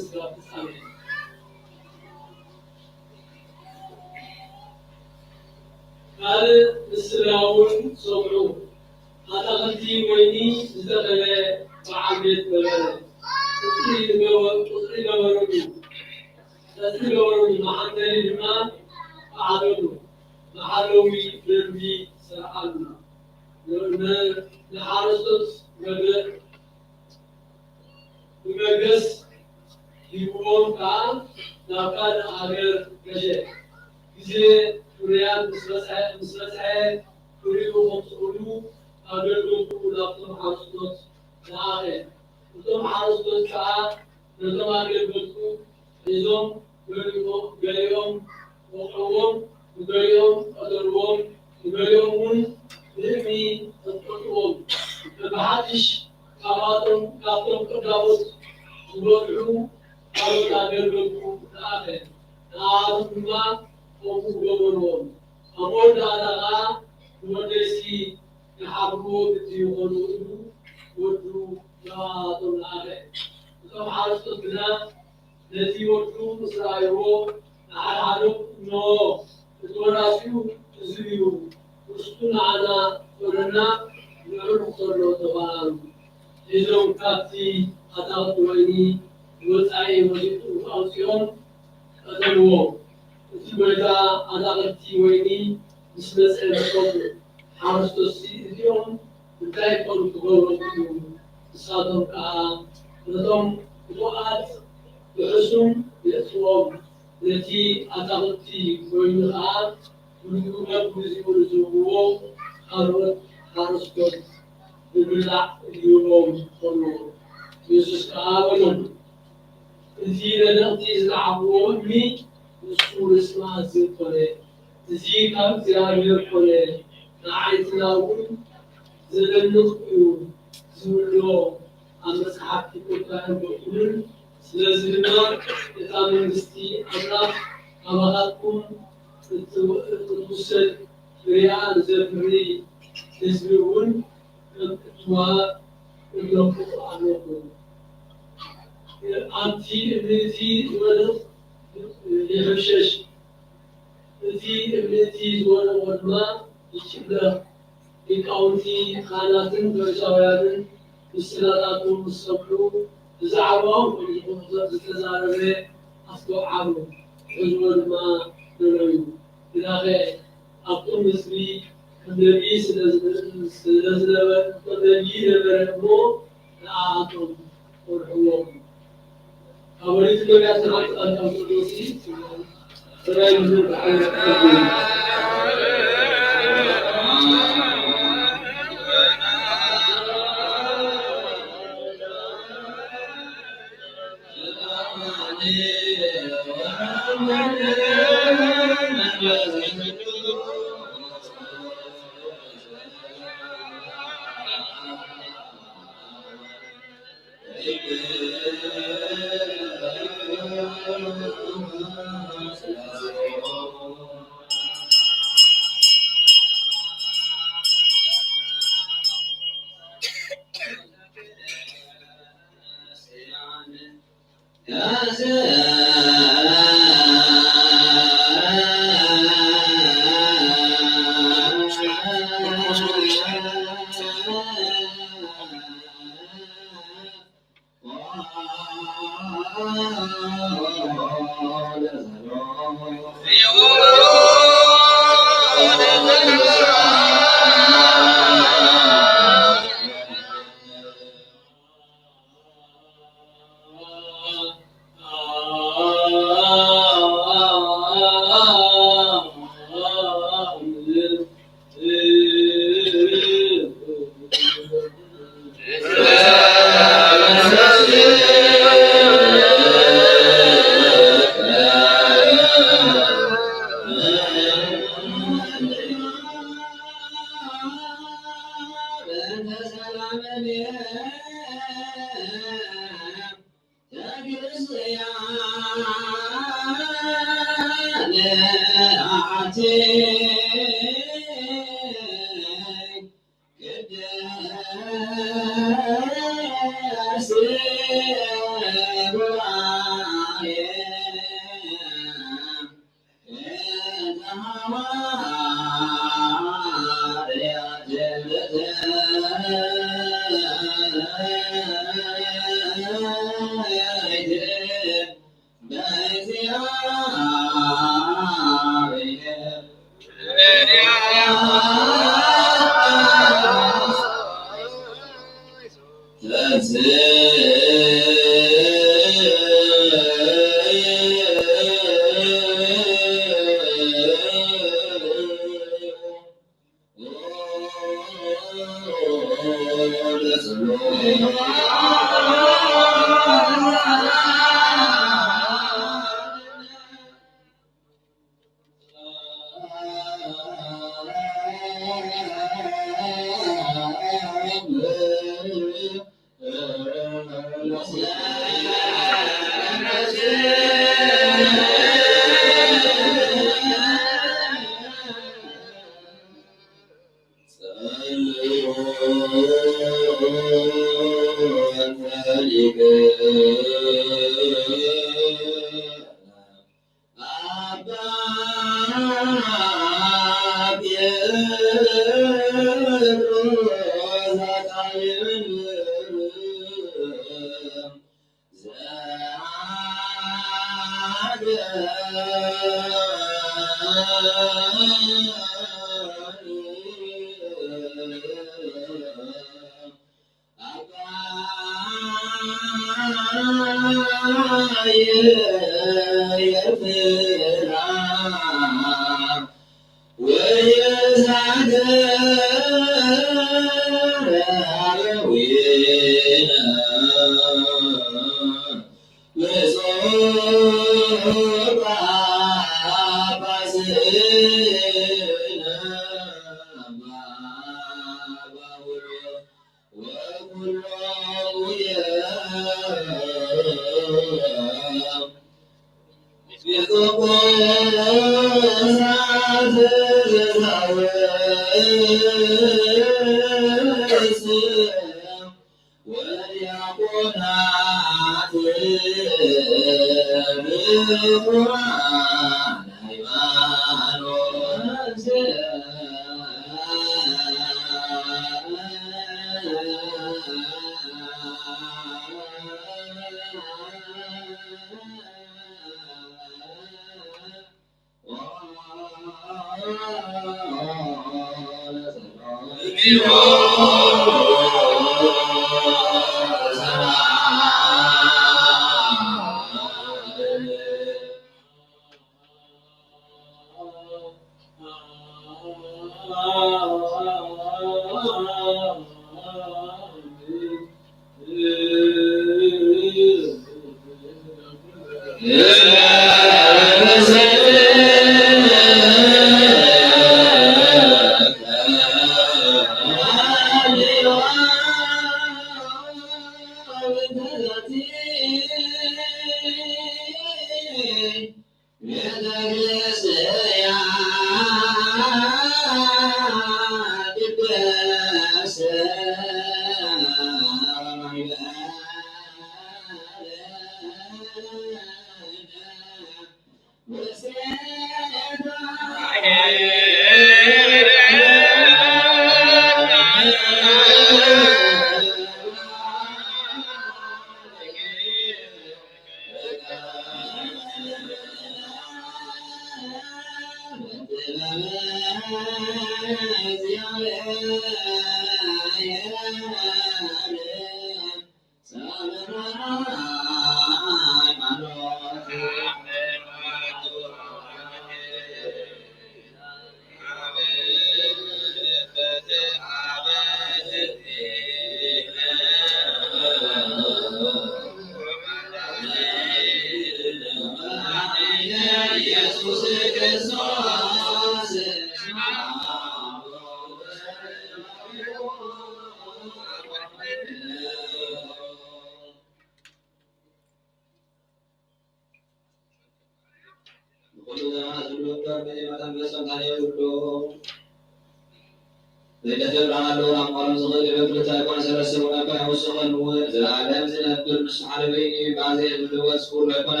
ዘይተገብር አለው አማሩ ዘገለ በብረታ ቆነ ሰለሰው ነበር ወሰቀን ወዘላለም ዝነብር መስሐለ በይኒ ባዜ ብልወስ ሁሉ ይኮነ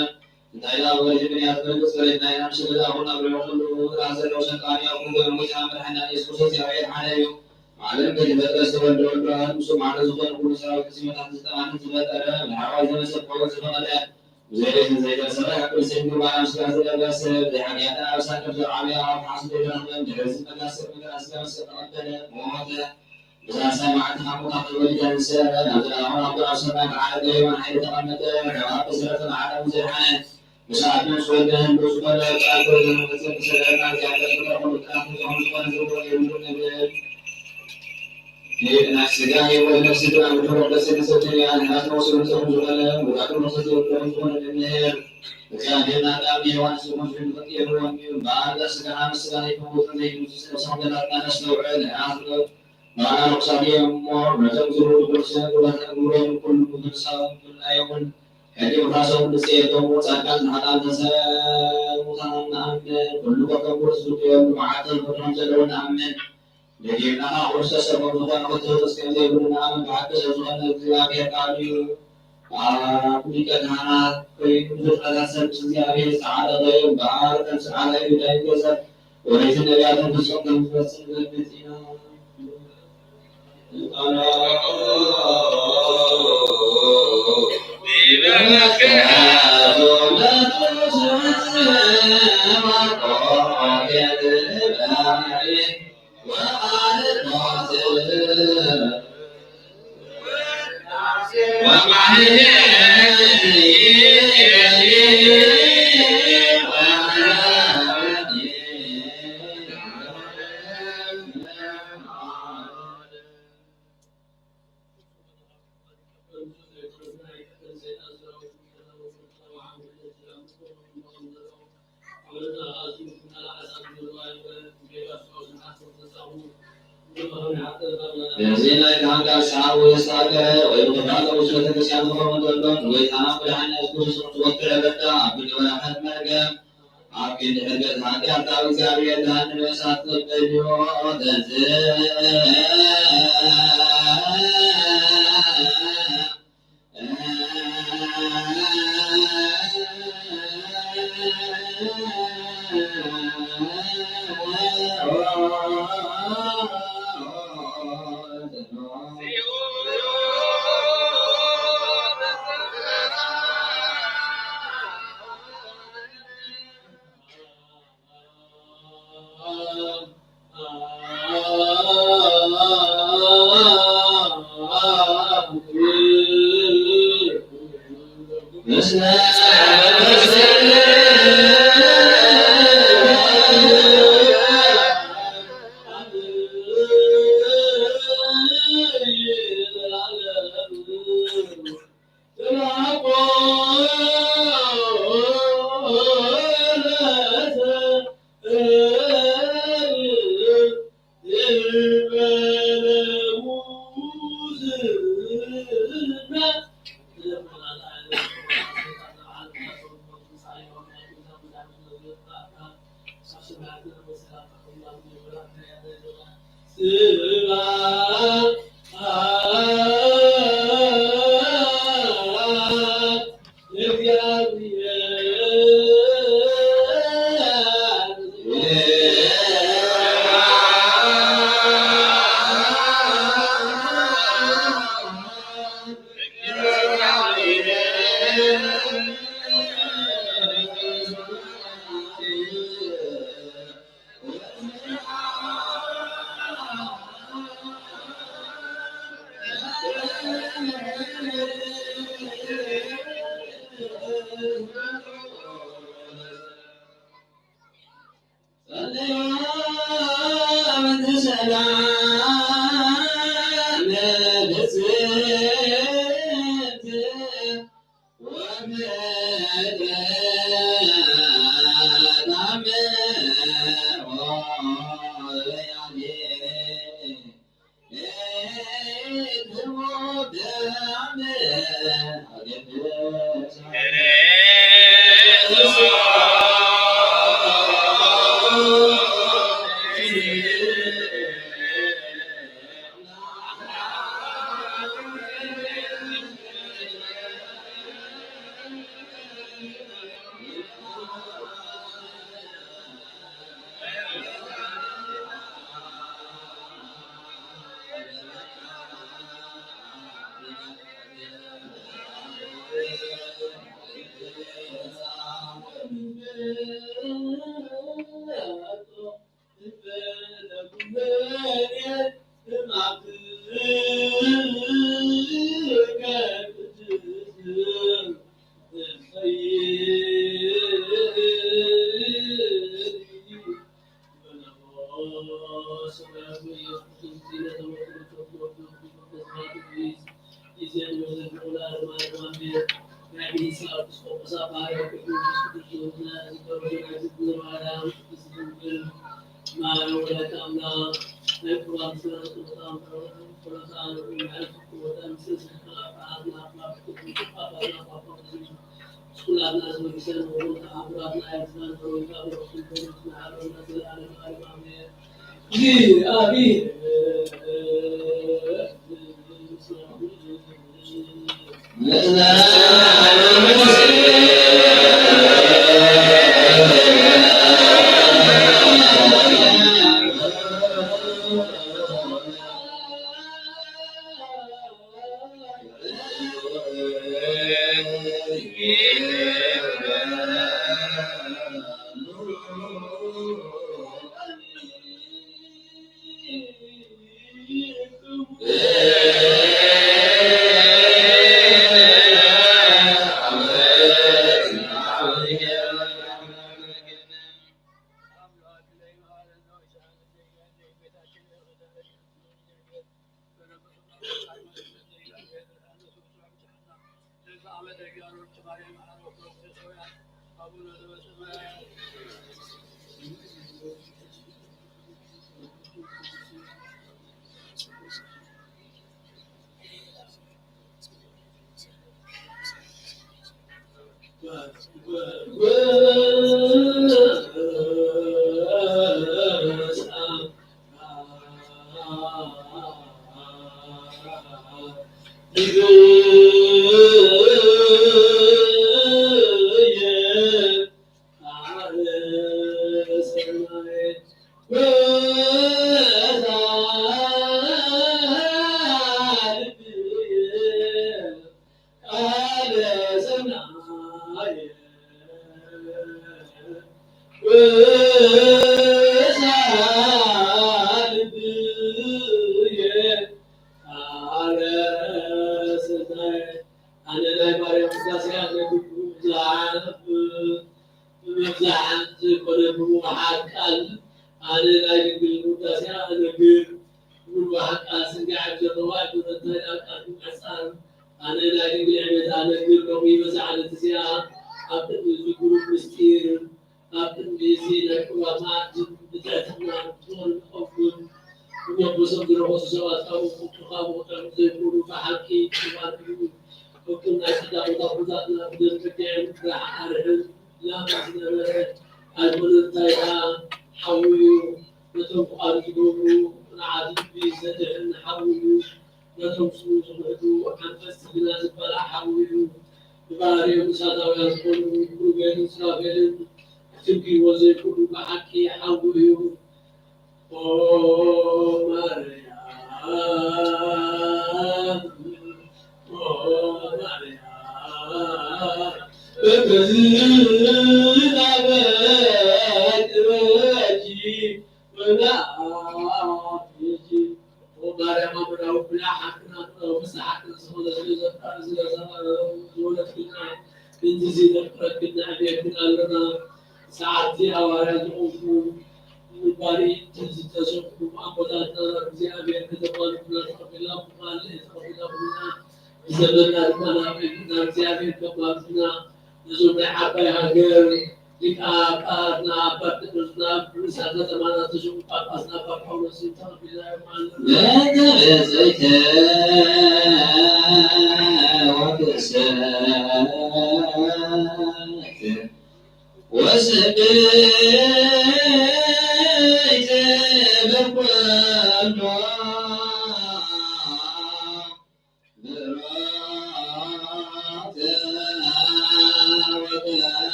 እንታይላ ወልድ ምን ያስፈልግ ስለና ያምሽ ለአሁን አብረ ሁሉ ራዘለው ሰቃኒ አሁን ወይስ አምራና ኢየሱስ ያይ አለዩ ዓለም በደረሰ ወልድ ወልድ ማለት ዝሆን ሁሉ ሰራው ከሲመታት ተማን ተመጠረ ለሐዋይ ዘመሰፈው ዘፈቀደ زين زين سماح كرسي ما أمسك هذا يعني أنا أسافر في العالية حاصل إلى من جهز من أسافر من أسافر سأقبل موضة بس سمعت هم قبل ولد الإنسان نزل أمر أمر أسمع على دائما حين تقمت جواب سيرة على مزرعة بس أبن سويدان بس ولا أقول لهم بس سيرة على جالس ولا كلام يوم يوم يوم نفس جاي ونفس جاي وجرب بس نسوي يعني ناس موسم نسوي جملة وقالوا نسوي كلام النهر كان هنا كامي وانا سوي مسلم كثير وان بعد سكان سكان يكون مثلي مسلم لنا نسوي على آخر ما نقصاني مور نجم زور كل سنة كل سنة كل مدرسة كل يوم هذه مراسم نسيتهم وسكان هذا نسال مثلا كل وقت برسول يوم معادل برنامج لون أمن لكن أنا أقول سبب الغنى وتوسط كذي بدنا من بعد سوزنا زيادة كاريو بيكا هنا في مثل هذا سبزيابي سعادة ضيق بعد كان سعادة يدعي كذا وليس نبيات بسوق المفسر بالبيتنا أنا بملك دولة السماء وقاعد الباري وعلى الناصر الذين كانوا يسعوا ويستعجلوا ويتبعوا وسلة كسيانهم ومدلون ويتعاموا لحن يسكوش وتوكل بدا عبد ولا حد مرقم عبد حقت حتى تعوي سارية دهن وسات البيو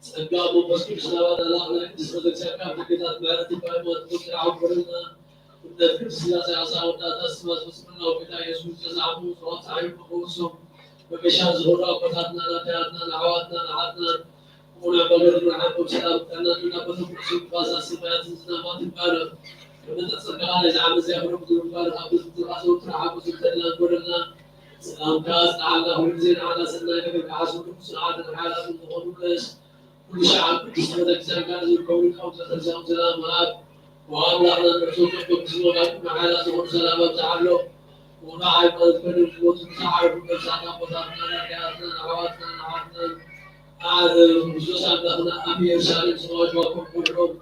ጸጋው በስኩል ሰላም አላህ ለተሰደሰካ በጌታት ማለት ባይሞት ፍቅር አውርና ወደፊት ስላሳ ያሳውታ ተስማስ መስመናው ጌታ ኢየሱስ ተዛሙ ሶት አይቆሶ በመሻን ዞራ ቆታትና ለታያትና ለሐዋትና ለሐትና ወላ በገር ለሐቆ ሰላም ተናና በተቁስ ባዛ ስማያት ዝናማት ባለ በተጸጋና ለዛም ዘያብሩ ባለ አብዝ ተራሰው ተራሐቁ ተላ ጎረና سلام كاس على هنزين على سنة كعاسو سعادة الحالات المخلوقات كل شعب بسم الله كان الكون أو تتزام سلامات والله أنا نرسل بسم الله معنا سبحان سلامة تعالوا ونعيب الكل الوقت تعرف بسعادة وضعنا لكاتنا عواتنا عاد بجوز عندنا أمير سالم سواج وكم كلهم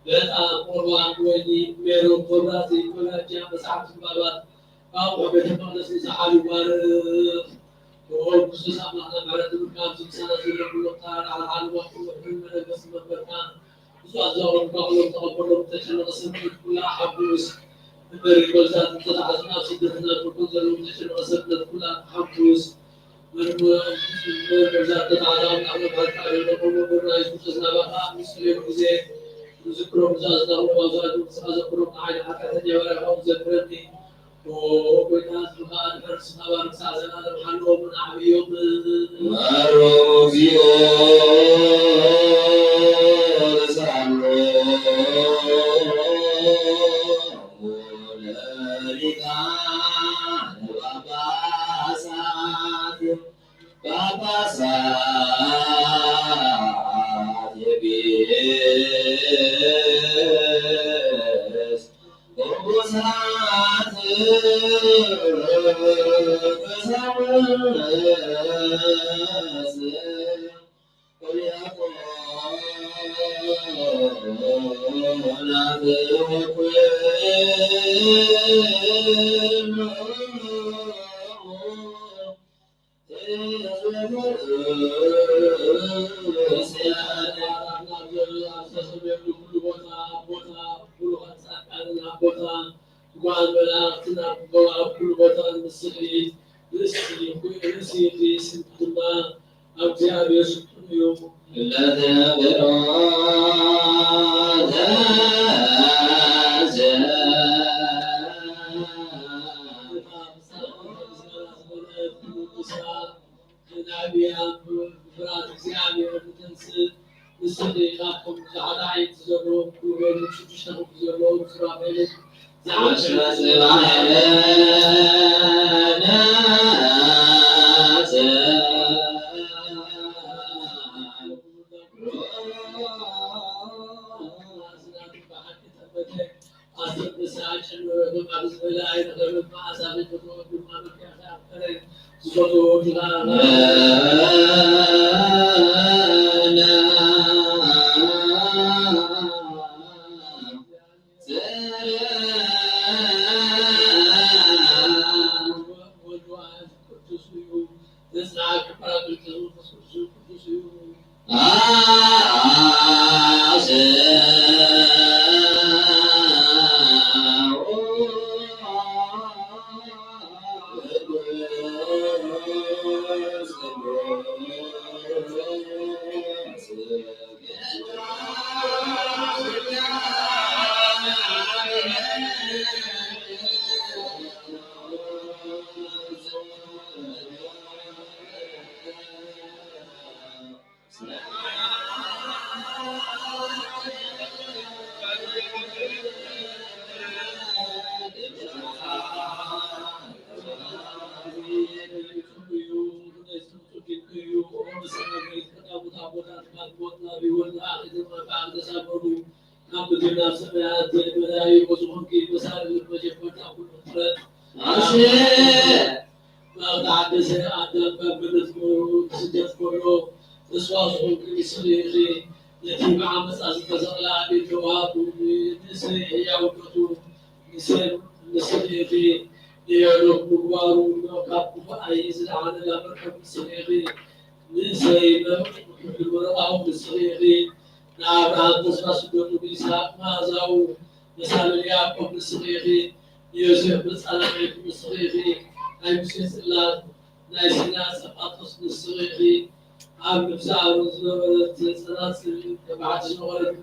بيت قربان ويني ميرو قراتي كل جام سعادة البابات أو بيت المقدس سعادة بارك وهو بخصوص أمانة بعد المكان سنة كل قطار على العالم وكل من القسم المكان وزعزعوا المقاولة وتقبلوا تشل قسم كل حبوس ببرك وزاد تتعزنا صدرنا كل زلوا تشل قسم كل حبوس من وزاد تتعزنا نحن بعد تعليم نقوم بالرئيس وزنا بقى مسلم وزيد وذكروا وزادنا وزاد وذكروا معنا حتى تجاوز أو ذكرني وبنات الغاد فرسنا ورسا زنا الحلو من عبيوم مروزيو رسالو مولاريكا باباسات يبيس وبسات عم بسعر وزنة سلاسل تبعت شغل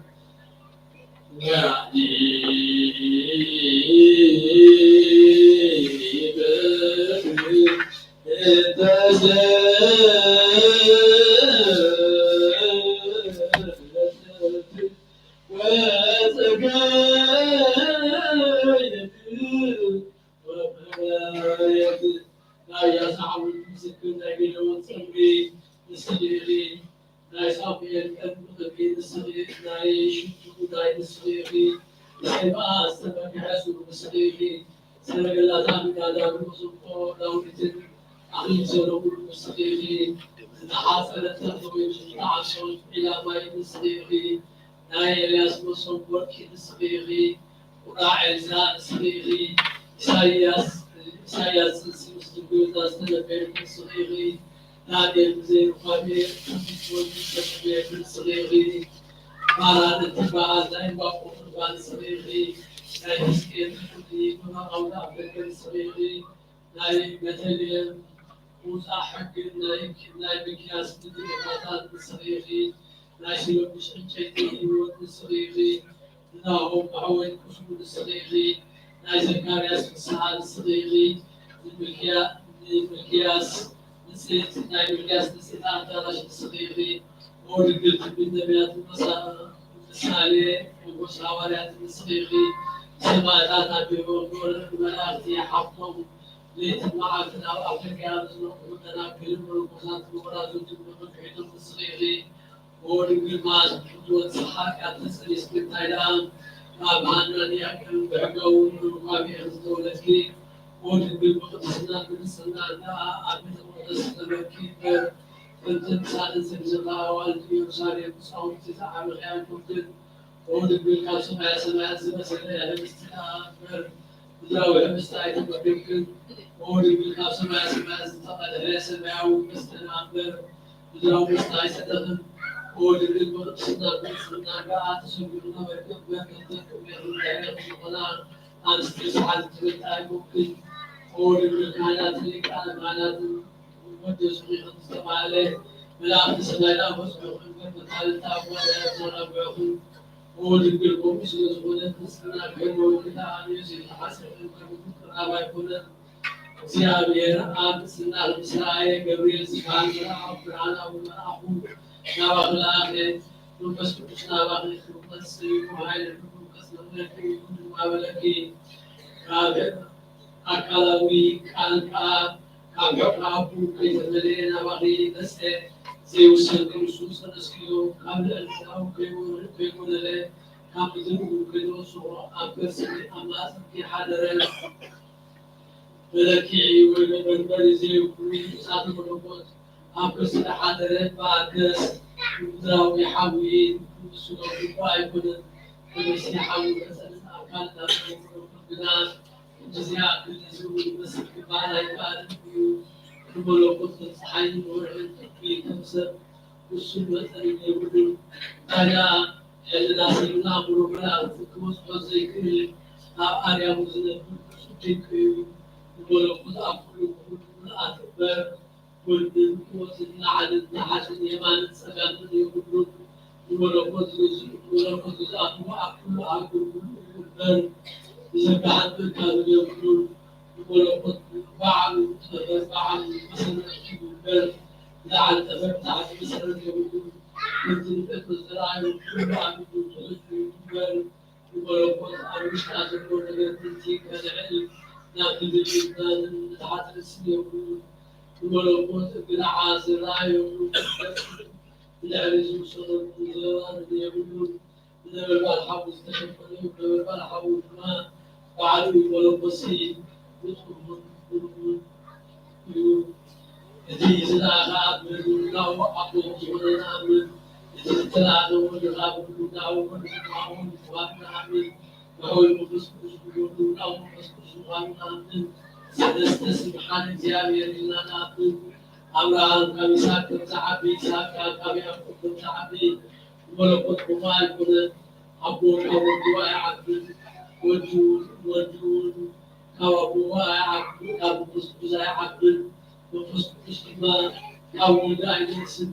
يا صاحب المسكين أجل وصبي الصغيرين لا يصابي المتقين الصغير لا يشوف لا الصغيرين لا يبقى السبب يحسب الصغيرين سبب لا تعمل على الوصول لو كنت أخي سلوك الصغيرين حاصل تخرج تعشر إلى بين الصغيرين لا يلازم صبر الصغيرين وراعي الزان الصغيرين إساياس سيستقبل سنة الصغيرين نادي المزين وخبير والمستشفى الصغيرين قال الاتباع زين باقو قربان الصغيرين لا يسكن الكلي وما أولى بك الصغيرين لا يمثل موسى حق لا مكياس من الإبادات الصغيرين لا شيء مش شيء الصغيرين لا هم معود كشوف الصغيرين لا زكارياس السعال الصغيرين المكياس نسيت المكياس نسيت أعطاش الصغيرين ورقت بالنبيات المسالة ومشاورات الصغيرين سماعات أبي وقول الملاك حفظهم ليت معك أو أفريقيا نحن كلمة المصاد وراء جنوب في الصغيرين ورقت ما جود صحاك أتسأل اسم تايلان ما بعنا ليأكل بعقول وما بيحزنولك ورقت بالمقدسنا بالسنة لا أبي المقدسنا كيف كنت سعد زلزلة والدي وصاري بصوت تسعة مخيان كنت ورقت بالكاسم يا سماء زمسنا الاستثمار وزاوية مستعد وبيمكن ورقت بالكاسم يا سماء زمسنا هي سماء ومستنعبر وزاوية مستعد تدخل ورقت بالمقدسنا بالسنة قاعد تسوقنا ويكبر كنتكم يا القناة أنا استسعد تبتعي ممكن ورقت بالكائنات اللي كان معناته المدة صغيرة تستمع عليه ملاك سماء وسبحانه وتعالى تعبوا يا زرع بعضهم ورقت بالقوس وزغنا تسمع كلمة وكتاب يزيد حسن الكرامة يكون زيابير سنة المسرائي قبريل سبحان الله عبرانا ومرأبو نواخ الآخر نفس كتش نواخ الخلق السيد وهاي الحكم قسم لكي ما بلكي أكلاوي كالكا كابو كيف ملينا وغي نسي سيوسن كرسوسا نسكيو قبل الكلاو كيقول له كابدو كيدو سورة أكسي أملاس في حضر ملكي والبربرزي وكل ساتو كلوبوت أكسي حضر باكس وزاو يحاوي سورة باي كل يحاوي كسر أكال دارو بناس جزياء كل زول بس كبارة يبان كملوكوت صحيح ورد في كمسة والسلوة اللي يقولون أنا الناس اللي نعملوا بلا فكوس وزي كل أريا مزنا سبتك كملوكوت أقول الأكبر والملوكوت النعل النحاس اليمان السجان اللي يقولون كملوكوت أقول البر إذا كان كانوا يقولون ولقد فعلوا مثلا البر لعل تفتح مثلا يقولون كنت الزراعة وكل عام البر ولقد أرمش أزمون لنتي كان علم لكن الإنسان تحت السن يقولون ولقد بلع زراعة يقولون العرز وصل الزراعة يقولون لما الحب استشفى لما الحب ما فعلوا ولو بسيط يدخلون يجيز الآخر من له أقوى ولا من يجيز الثلاثة والغاب من له والمعون وأبناء من وهو المخلص يقولون أو مخلص وأبناء من سنستسم حال زيابي لنا من أمران كمساك كمسعبي ساكا كميأكل كمسعبي ولقد هما يكون أبو الدواء عبد وجود أبو أبو قصقص عبد وقصقص ما أو داعي نسب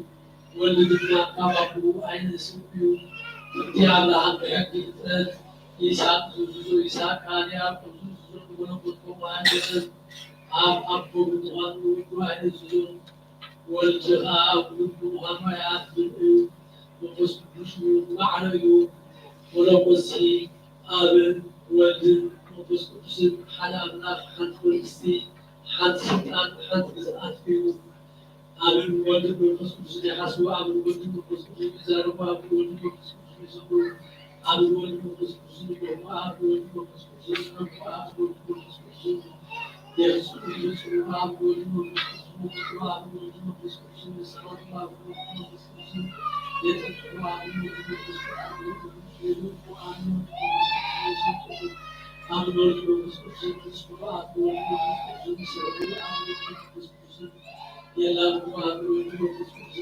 ولدنا كابو عين سوبيو يا الله بحق الفرد يساق زوزو يساق كان يا زوزو ونقطو عين أبو بطوان وعين زوزو والجغاء وما يأكل وقص بشو معريو ولو قصي آبن ولد وقص قصي حلابنا حد ولستي حد سكان حد قزات فيو آبن ولد وقص قصي حسوا آبن ولد وقص قصي زاروا آبن ولد وقص قصي زاروا آبن ولد وقص قصي زاروا آبن ولد وقص قصي زاروا آبن ولد وقص قصي يسوع آبن ولد وقص قصي آبن ولد وقص قصي زاروا آبن ولد وقص قصي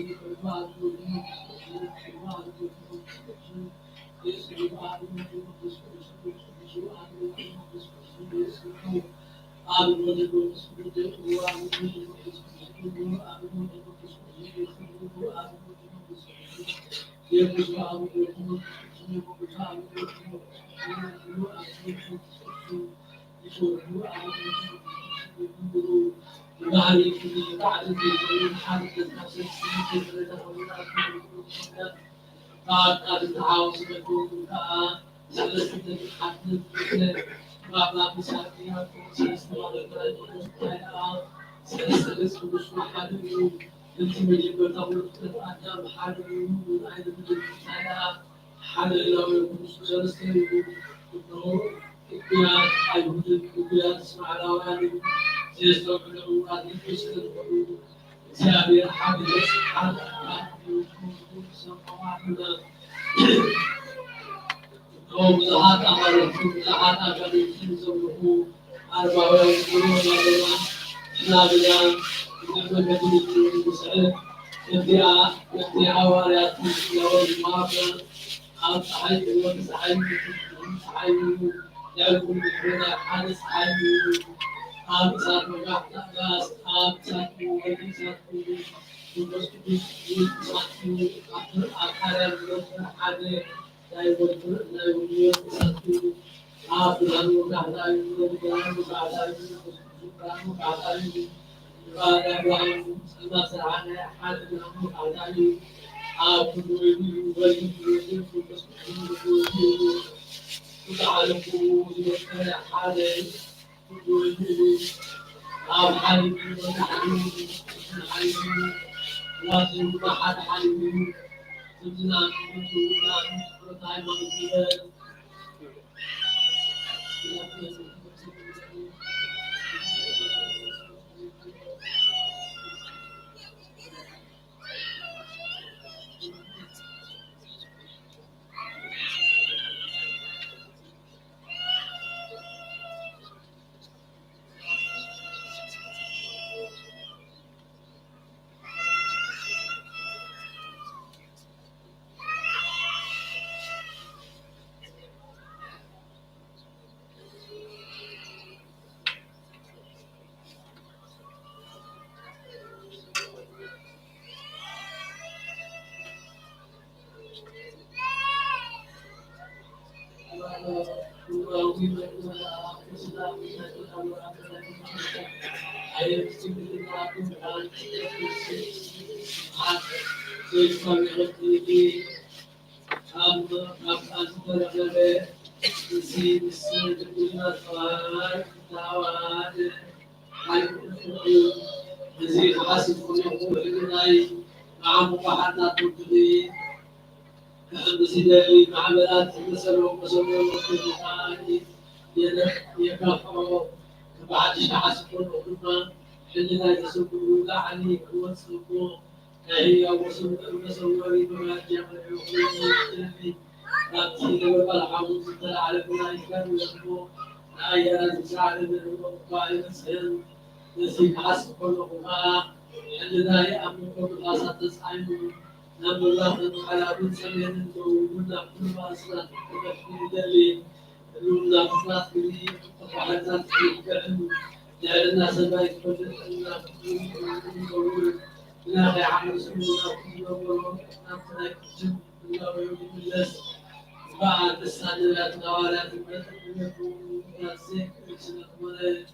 لا يعمل الله نفسك جب الله ويوم الناس بعد السنوات نوالات الناس ولا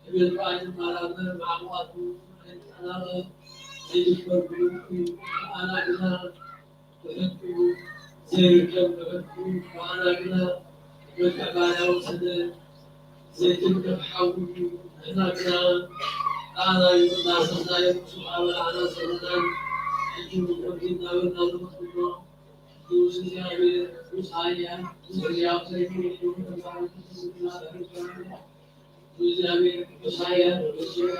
يبي بعد ما مع وقت أنا زي الفرق أنا كنا بحب زي الكلب وأنا كنا بتبع وسد زي كلب حول أنا كنا أنا الناس نايم سبحان الله أنا سلطان يجوا يبدينا ونالو كنا دوسري أبي دوسايا دوسري أبي دوسري أبي دوسايا دوسري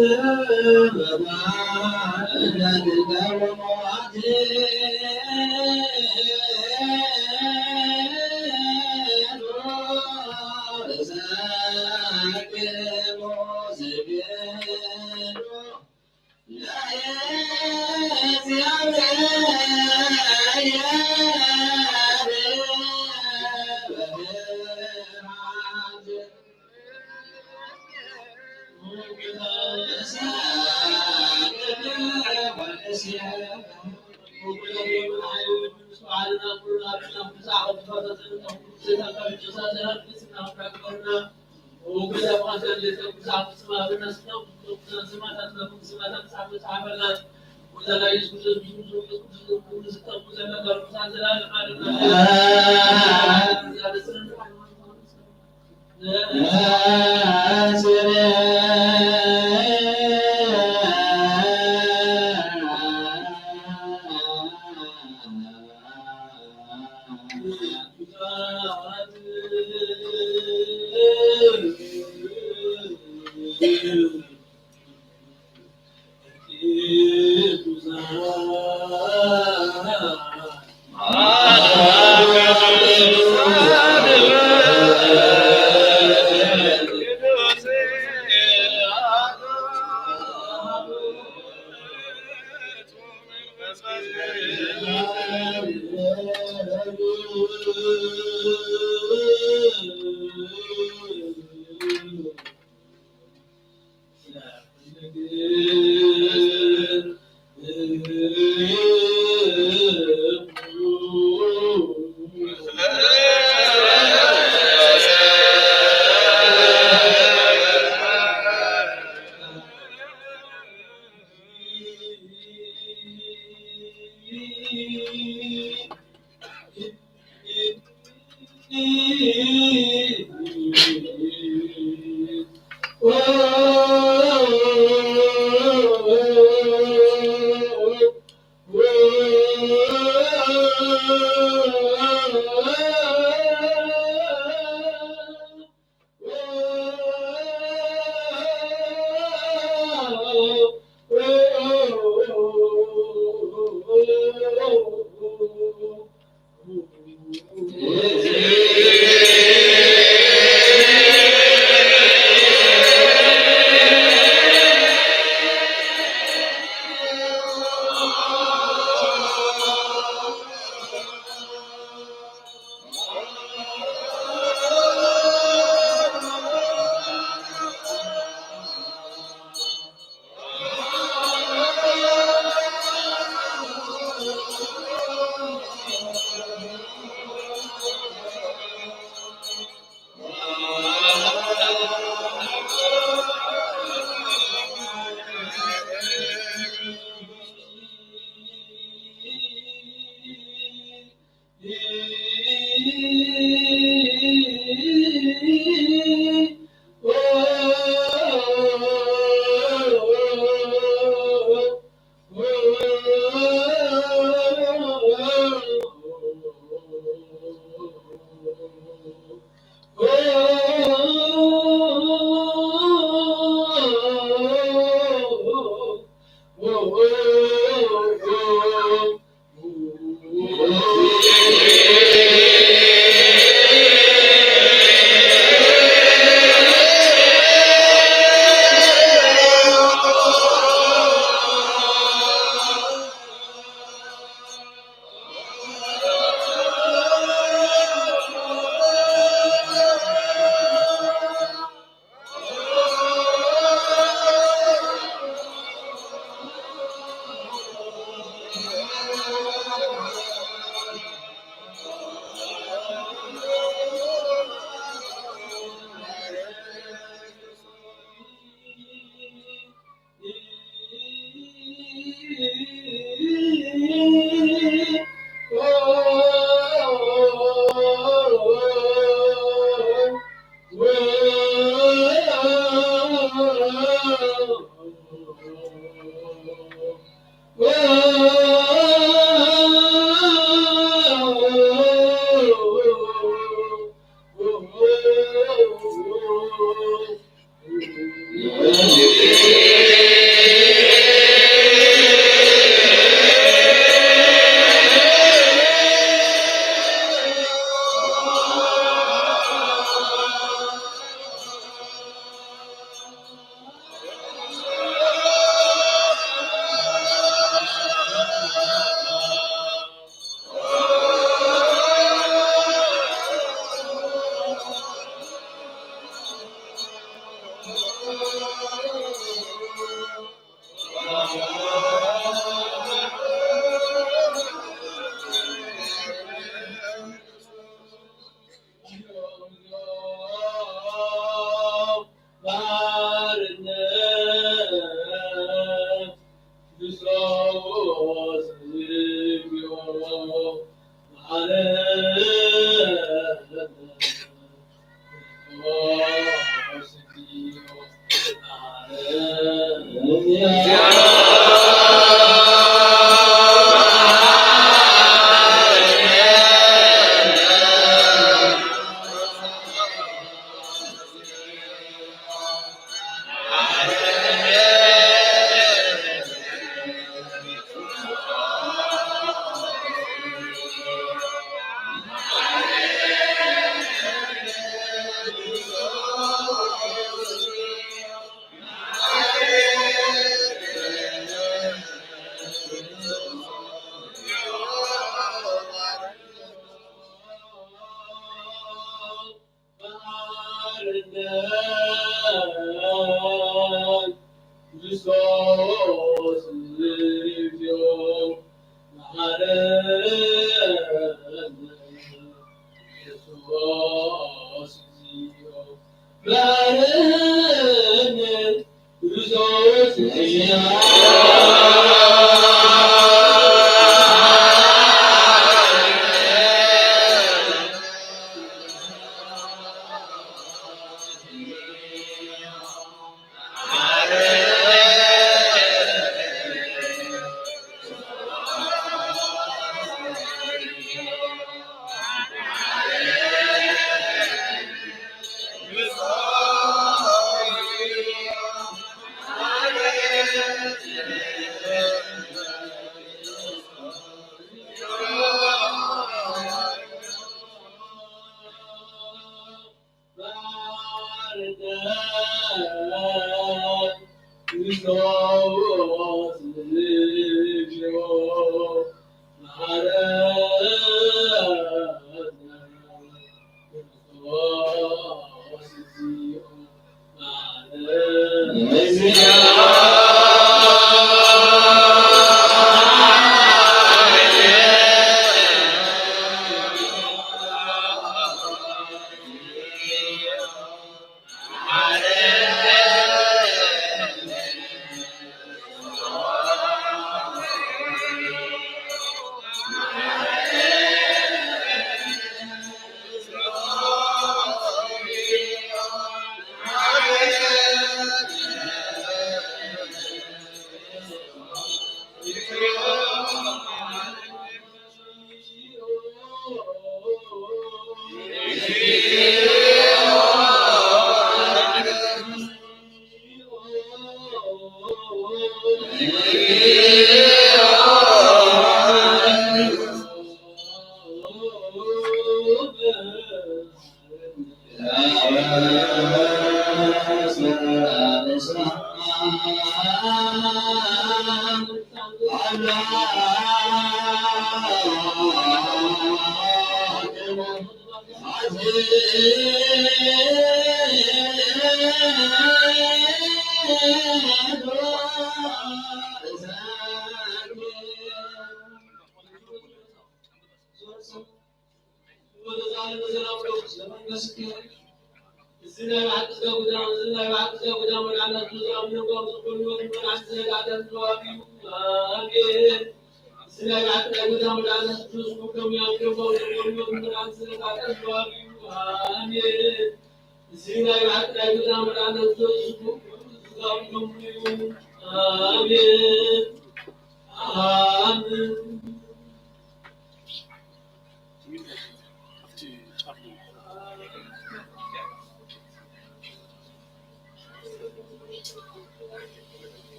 Amen.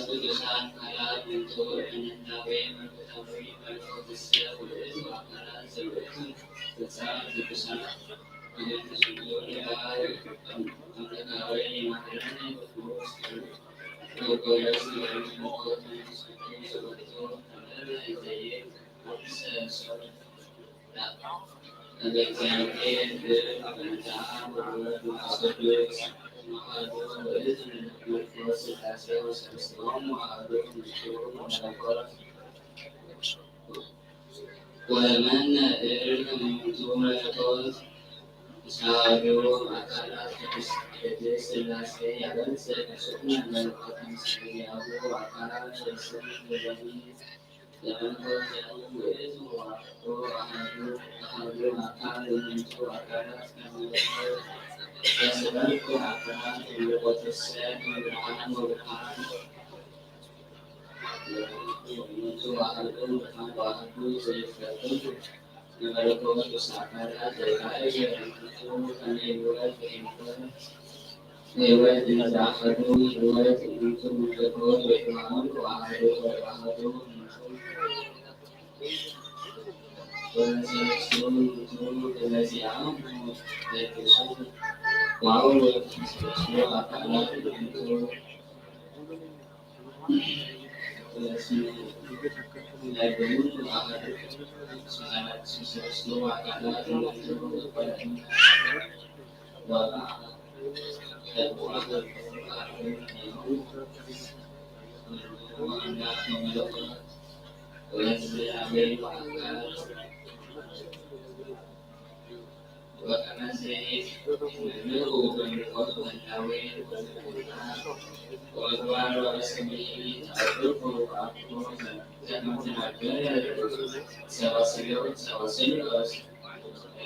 Tujuan ala untuk menentukan ومن يريدون يقول سابقوا أكلات السلاسل يعمل سكنا من القدم سبيعه أكلات السلاسل لمن قد يأوه وأحد أكال من أكلات فسبقوا أكلات اللغة السابق بالعالم وبالعالم itu akan bahkan itu sesuatu yang kalau misalkan ada kayak itu kan lewat internet lewat di dalam lewat itu berikut bagaimana ada وكما سيد منه بالقدر الأوين والأدوار والسبيل تعرفه وعرفه كما تنبه سواسل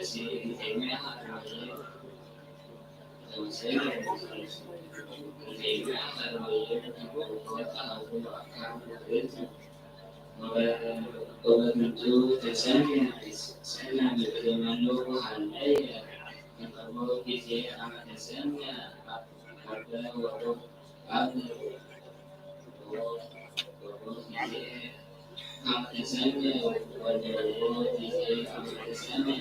سيد جميع وبنجو تسمع بكلمة عن أي نقول كذي أما تسمع هذا وهو هذا أما تسمع وهو كذي أما تسمع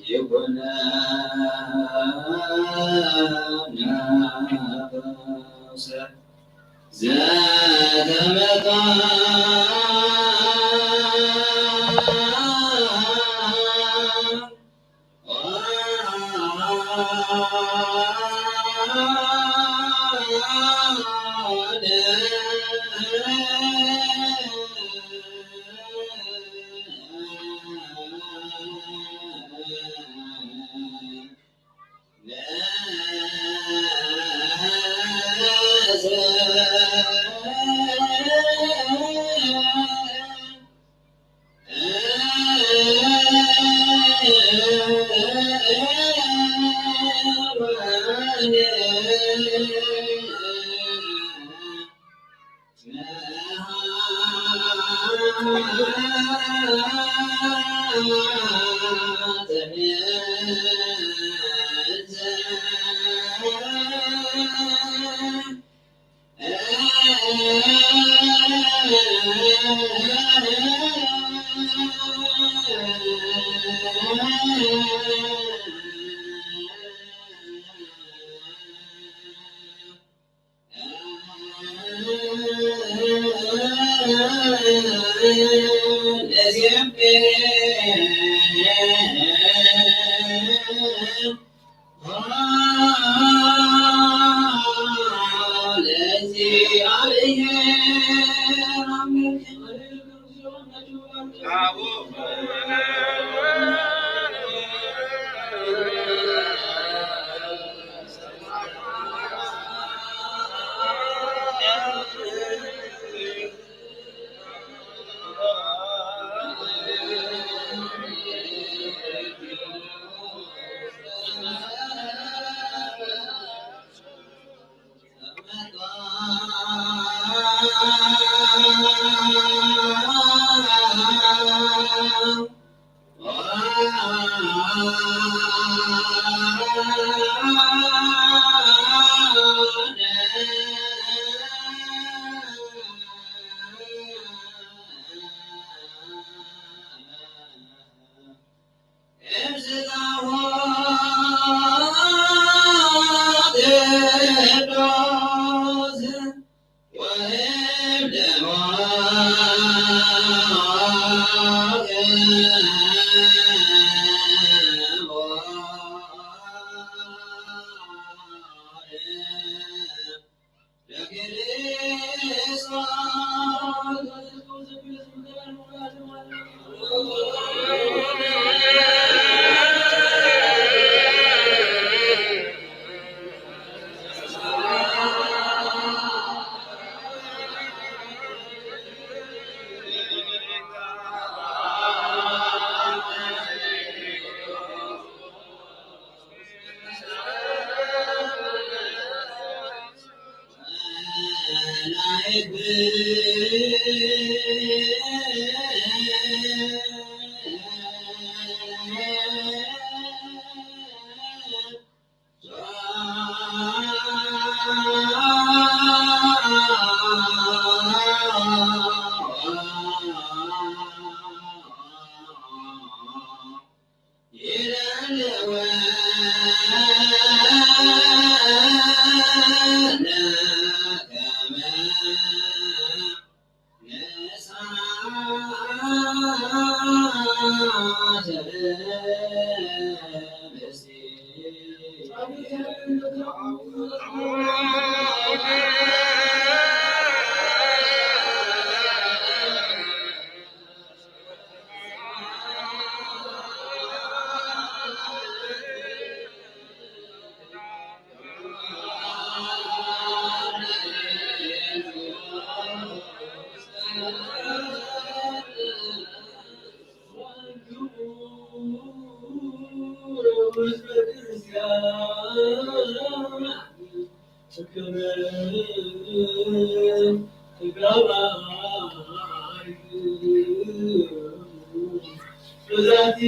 يكون نفس ذات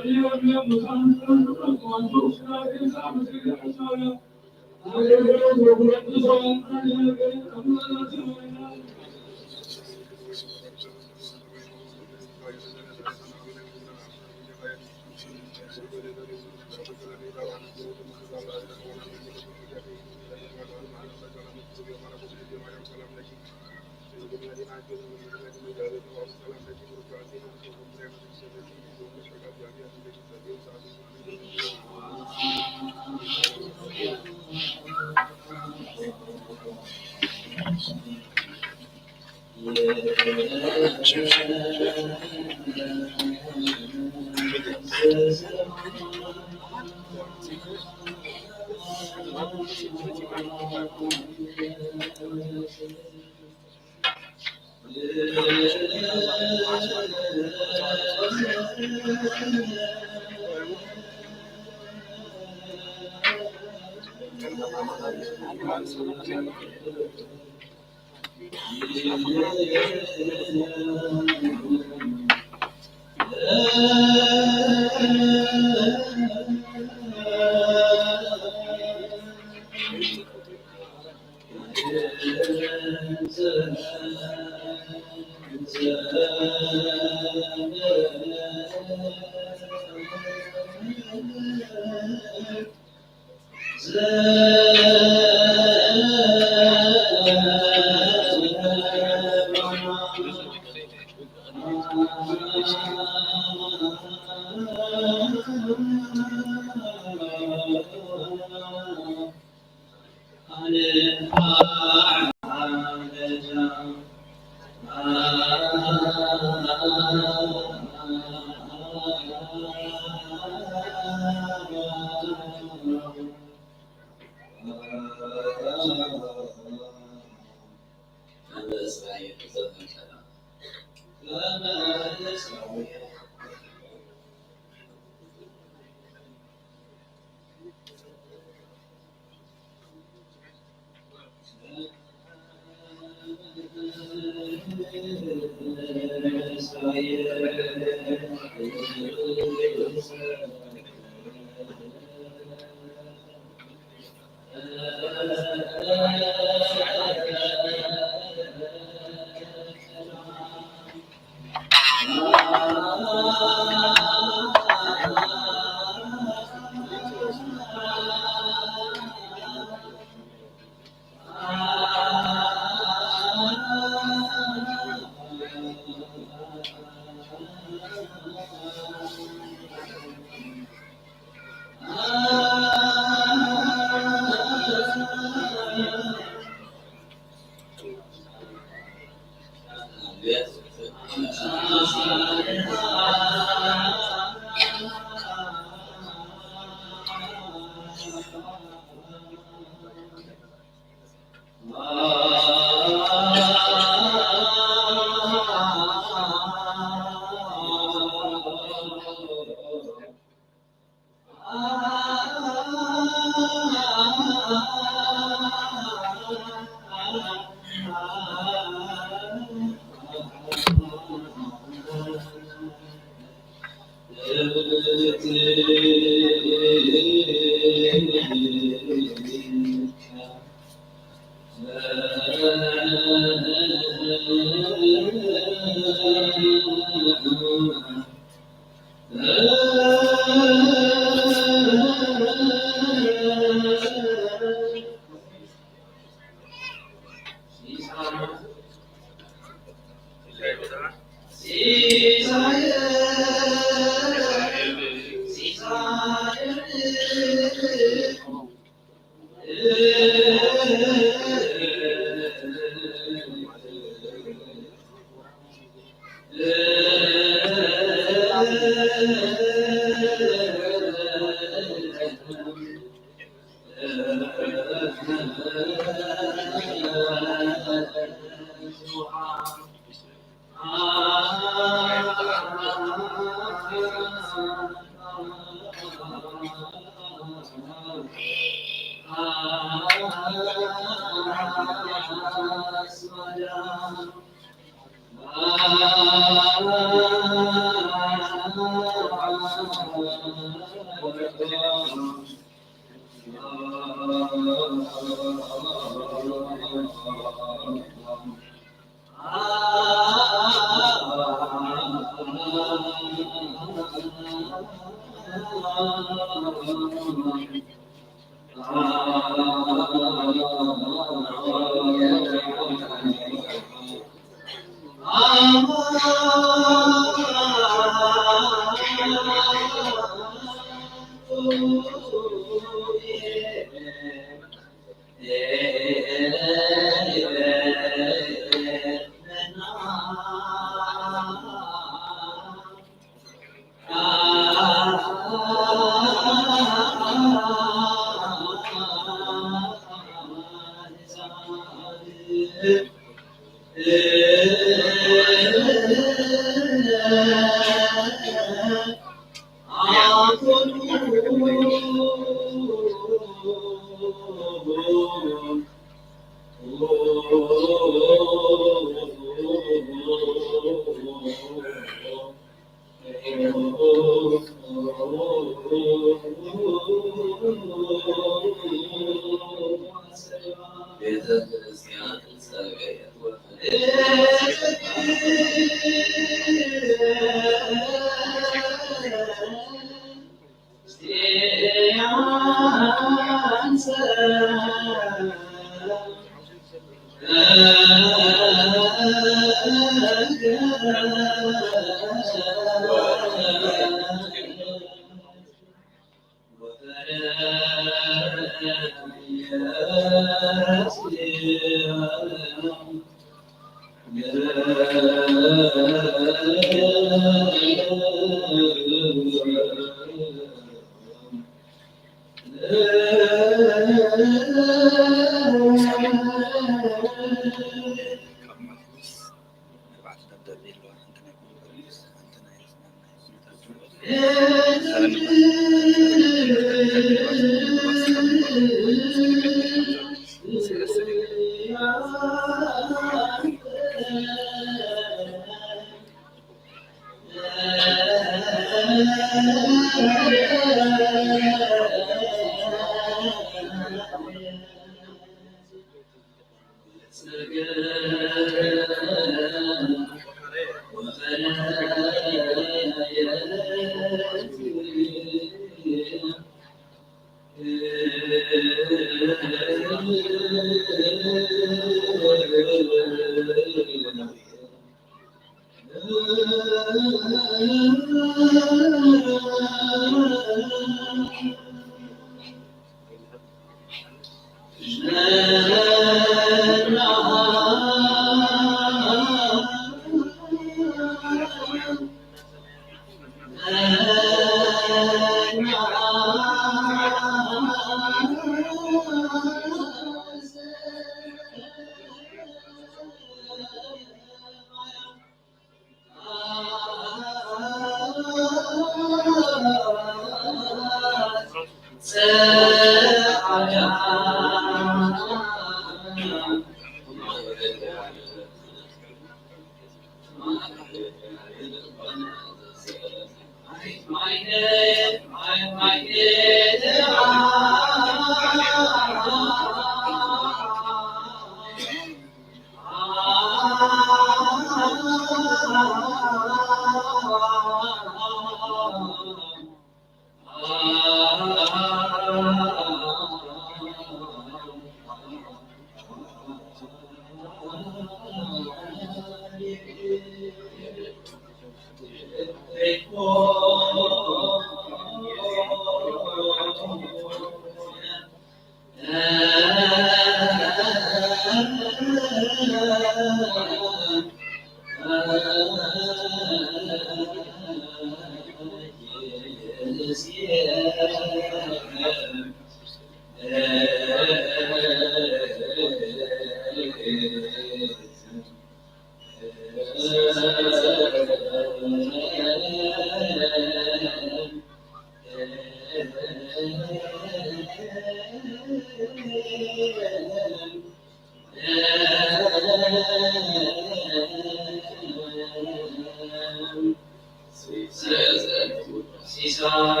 سيسار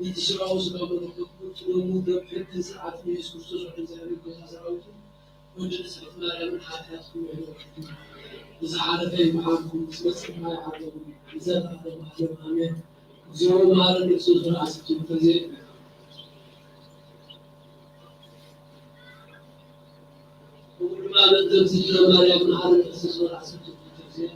يتشرعوا سبب المدة حتى ساعات من يسكتوا عن ذلك وزعوا وجلس الإخبار من حياتكم إذا عارفين معاكم بس ما يعرفون إذا تعلموا على أمين زوروا ما على الرسول صلى الله عليه وسلم فزين وما بدهم سجل ما يكون على الرسول صلى الله عليه وسلم فزين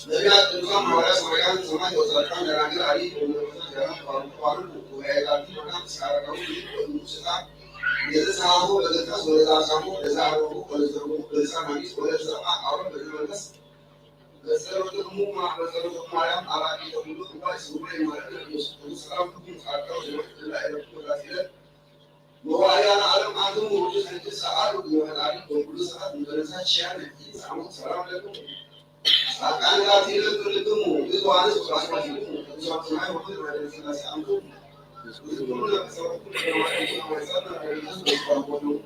نبيات النظام ولا سمعان سمعان وزارتان راجل علي وزارتان قانون وهيئات مكان سعر المسلم يزعموا بالناس ولا يزعموا يزعموا ولا يزعموا ولا يزعموا عرب بالناس بس لو تقوموا مع يوم على يقولوا كويس وبين السلام تكون خاطر لا يلا وهو أنا أعلم عندهم وجود عند السعر وهذا وكل ساعة من الناس شيئا يزعموا السلام عليكم أنا لا أتيل لكم ويدوا على سؤال ما فيكم وسؤال سماعي وكل ما الناس عندهم يقولون لك سواء كل ما يكون ويسألنا الناس يقولون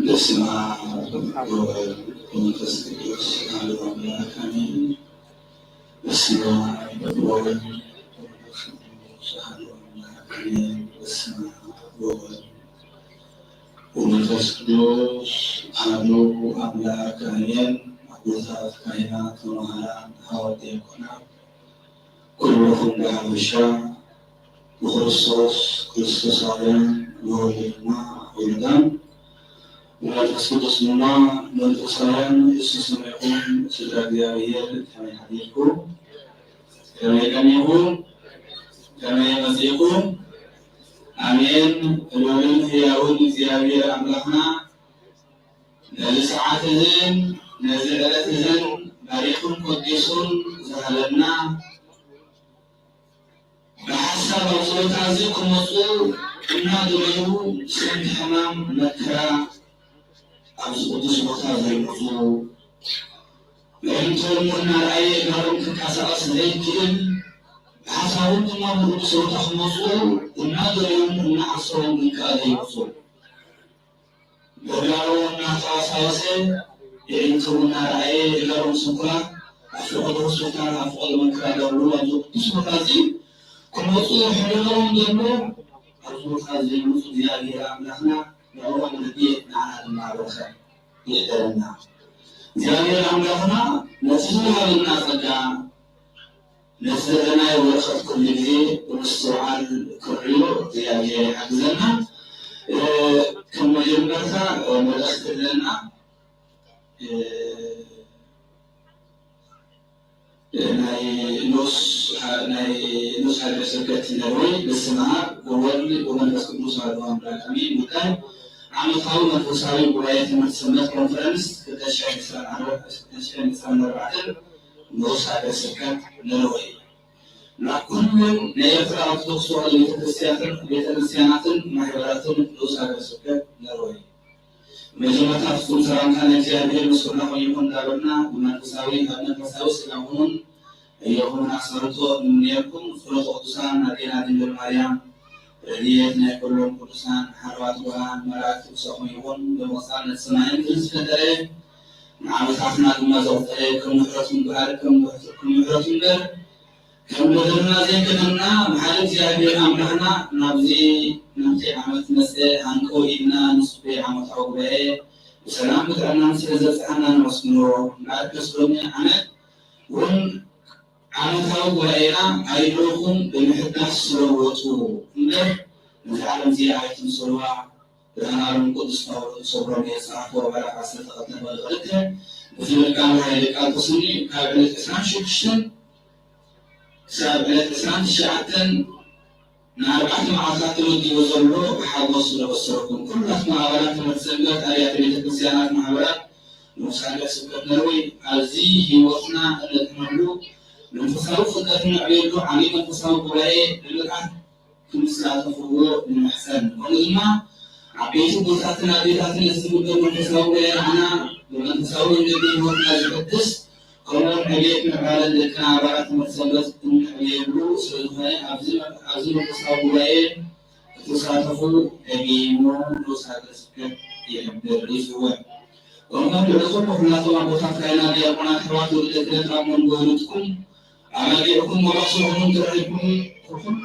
Bersama Komunitas Kudus Alhamdulillah kami bersama Komunitas Kudus Alhamdulillah kami bersama Komunitas Kudus Alhamdulillah kalian Abdullah kainat Tuhan Hawati Kuna Kulluhum Dahabusha Kristus Alam Luhulima Uldan Menurut semua, menurut saya, Yesus mengaku sudah diakhir kami hadirku, kami masihku, amin. Ulun hiyaun ziawir amlahna, dari saat izin, nazarat izin, barikun kudisun zahalanna, bahasa Rasul tazikum Rasul, inna dulu sen hamam Mekah. Abis masa itu, untuk menarai dalam kekasaan sedikit, hasil cuma berusaha tak masuk, unadari unasal mengkali masuk. Berlalu nasa saya, untuk menarai dalam sekolah, afal suka afal mengkali dulu untuk disokasi, kemudian dalam dulu, afal kaji masuk dia amlahna. يوم الدين على المعروف يحترمنا زي عملنا نسمع الناس كان نسرنا ورخص كل شيء والسؤال كله زي حجزنا كم جملتها ومدخل لنا نص هذا سكت نروي بسمها وولي ومن تسكت نص هذا أمر الأمين مكان عم يحاول نفسه ولاية المسمات كونفرنس كتشعر إسلام عرب كتشعر إسلام الرعاة نص هذا سكت نروي لكل نيرتر أرثوذكس ቤተክርስቲያናት ማህበራትን ንዑስ ሀገረ ስብከት ነሮይ መጀመሪያ ፍጹም ሰላምታ ለእግዚአብሔር ምስጋና ይሁን እንዳሉና መንፈሳዊ ስጋውን የሆነ አሰርቶ እንየኩም ጸሎተ ቅዱሳን አጤና ድንግል ማርያም ረድኤት ናይ ኩሎም ቅዱሳን ሐዋርያት ወአን መላእክት ሰሙ ይሁን በመሳነት ሰማይን ዝፈጠረ ዓመታትና ድማ ዘውጠረ ከምሕረቱን ጋር ከምሕረቱን ጋር ከምድርና ዘይክድና መሓል እግዚአብሔር አምላክና ናብዚ ዓመት መስጠ አንቆ ኢልና ንስቤ ዓመታዊ ጉባኤ በሰላም ብጥዕናን ስለዘብፅሐና ንመስግኖ ንኣርከስሎሚ ዓመት እውን ዓመታዊ ጉባኤና ኣይሎኹም ብምሕዳስ ስለወጡ እምበር ነዚ ዓለም እዚኣ ኣይትምስልዋ ብርሃናሎም ቅዱስ ጳውሎስ ሰብሮም የፅሓፎ ምዕራፍ 12 ብዝብል ቃል ሃይለ ቃል ተስኒ ካብ ዕለት 26 ክሳብ ዕለት 29 ንኣርባዕተ መዓልታት ተመዲቡ ዘሎ ብሓጎስ ስለበሰረኩም ኩላትኩም ኣባላት ትምህርቲ ሰንበት ኣብያተ ቤተክርስትያናት ማሕበራት ንዑስ ሀገረ ስብከት ነሮይ ኣብዚ ሂወትና እንጥመሉ መንፈሳዊ ፍልጠት ንዕብየሉ ዓብዪ መንፈሳዊ ጉባኤ ንምርኣት ክንሳተፍዎ ንምሕሰን ከምኡ ድማ ዓበይቲ ቦታትን ኣዴታትን ዝምገብ መንፈሳዊ ጉባኤ ንዓና ብመንፈሳዊ መንገዲ ሂወትና ዝቅድስ ከምኡውን ዕብየት ምዕባለን ደቅና ኣባላት ትምህርቲ ሰንበት እንዕብየሉ ስለዝኾነ ኣብዚ መንፈሳዊ ጉባኤ ክትሳተፉ ደጊሙ ንዑስ ሀገረ ስብከት ይሕብር ይፅውዕ ከምኡውን ልዕኹም ኩላቶም ኣቦታት ካይና ዲያቆናት ኣሕዋት ወለደ ክህነት ኣብ መንጎልትኩም ኣባጊዕኩም ወራስኹም ትረኺብኩም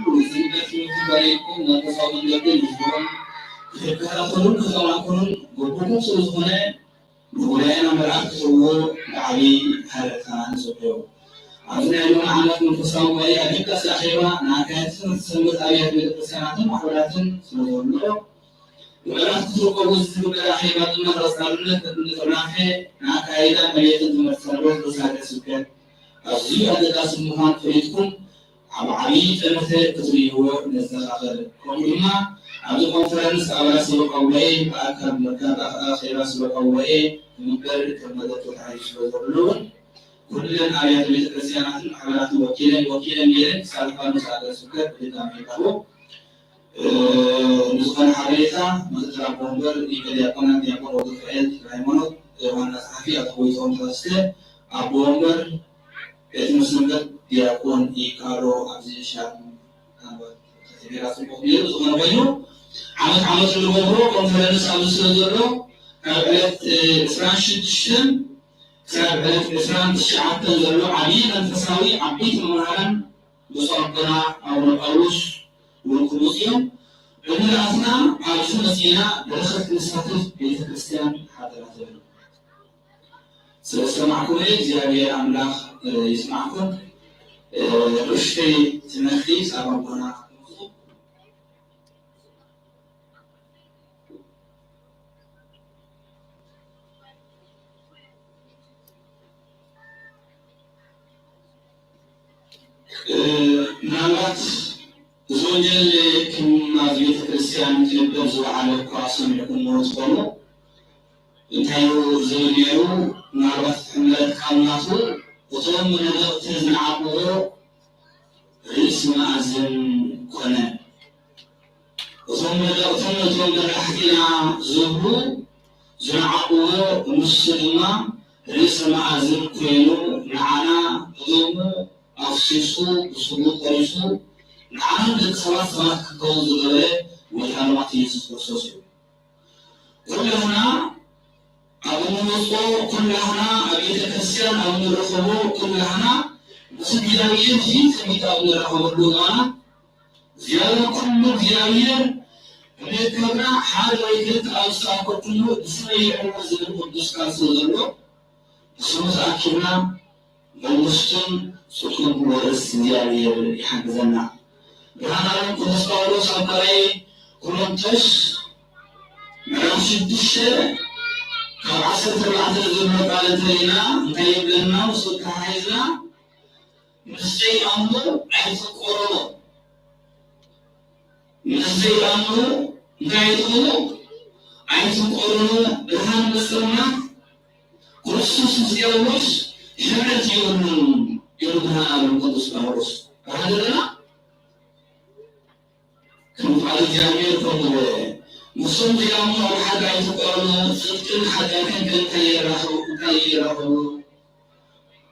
ኩሉ ዝምገት ትባሪኩም መንፈሳዊ መንገድን ህዝቦም ክትከታተሉን ክትማዕኩኑን ግቡእ ስለዝኾነ ጉባኤና መልአክ ክትህብዎ ብዓብዪ ሃረታ ንፅበዩ ኣብዚ ናይ ሎሚ ዓመት መንፈሳዊ ጉባኤ ኣገዳሲ ኣኼባ ንኣካየድቲ ትምህርቲ ሰንበት ኣብያተ ቤተክርስትያናትን ማሕበራትን ስለዘሎ ብዕለት ክትርከቡ ዝግበር ኣኼባ ድማ ተቐጻልነት ንጥርናፈ ንኣካይዳ ዕብየትን ትምህርቲ ሰንበት ንዑስ ሀገረ ስብከት ኣዝዩ ኣገዳሲ ምዃኑ ፈሊጥኩም ኣብ ዓብዪ ጥምተ ክትርእይዎ ነዘኻኽር ከምኡ ድማ ኣብዚ ኮንፈረንስ ኣባላት ሰበካ ጉባኤ ብኣካል ምርካብ ኣኼባ ሰበካ ጉባኤ ንምግበር ከም መደብ ተታሒዙ ስለዘሎ ኩለን ኣብያተ ቤተክርስትያናትን ማሕበራትን ወኪለን ጌረን ክሳተፋ ንዑስ ሀገረ ስብከት ብድጋሚ ይቀርቡ ንዝኾነ ሓበሬታ ምክትል ኣቦ ወንበር ሊቀ ዲያቆናት ዲያቆን ወልደሚካኤል ሃይማኖት ዋና ጸሓፊ ኣቶ ጎይትኦም ተወስተ ኣቦ ወንበር ቤተ መስንበት ዲያቆን ይካሎ ኣብዚ ሻም ተተቢራ ጽቡቕ ጌሩ ዝኾነ ኮይኑ ዓመት ዝገብሮ ኮንፈረንስ ኣብዚ ስለዘሎ ካብ ዕለት 26 ክሳብ ዕለት 29 ዘሎ ዓብዪ መንፈሳዊ ዓበይቲ መምህራን ብፁዕ ኣቦና ኣቡነ ጳውሎስ ውልኩሙስ እዮም ብምልኣትና ኣብዚ መፂና በረኸት ክንሳተፍ ቤተክርስትያን ሓደራ ትበሉ ስለሰማዕኩም እግዚአብሔር አምላክ ይስማዕኩም ርሽተይ ትምህርቲ ሳብ ኣቦና ምናልባት እዚ ወንጀል ከም ኣብ ቤተክርስትያን ክልበር ዝወዓለ እኳ ሰሚዕኩምዎ ትኾኑ እንታይ ዝብል ነይሩ ምናልባት ሕምለት ካብናቱ እቶም መለቕቲ ዝነዓቅዎ ርእሲ መኣዝን ኮነ እቶም መለቕትን እቶም መራሕቲና ዝብሉ ዝነዓቅዎ ንሱ ድማ ርእሲ መኣዝን ኮይኑ ንዓና እዞሙ ኣፍሲሱ ብስሉጥ ቀሪሱ ንዓና ደቂ ሰባት ክከውን ዝገበረ ወልሃልማት ኢየሱስ ክርስቶስ እዩ ኩላትና ኣብ እንወፅኦ ኩላትና ኣብ ቤተክርስትያን ኣብ እንረኸቦ ኩላትና እግዚአብሔር ፊት ለፊት ኣብ እንረኸበሉ እዋና እግዚአብሔር ኩሉ እግዚአብሔር ብክብራ ሓደ ወይ ክልተ ኣብ ዝተኣከብኩሉ ብስመይ ይዕወ ዝብል ቅዱስ ቃል ስለዘሎ ብስሙ ተኣኪብና መንግስቱን ጽድቁን ክወርስ እግዚአብሔር ይሓግዘና ብርሃናዊን ቅዱስ ጳውሎስ ኣብ ካልኣይ ቆሮንቶስ ምዕራፍ 6 ካብ 14 ዘሎ ቃል እንተሪእና እንታይ ይብለና ንሱ ተሓሒዝና ምስ ዘይኣምኑ ኣይትቆረቡ ምስ ዘይኣምኑ እንታይ ይጥቕሙ ኣይትቆረቡ ብርሃን ምስልና ክርስቶስ ምስያውስ ሕብረት የብሉን ይሉ ብርሃናዊን ቅዱስ ጳውሎስ هذا كم على الجميع كله مسلم ديامو حدا يتقال صدق حدا كان تغيره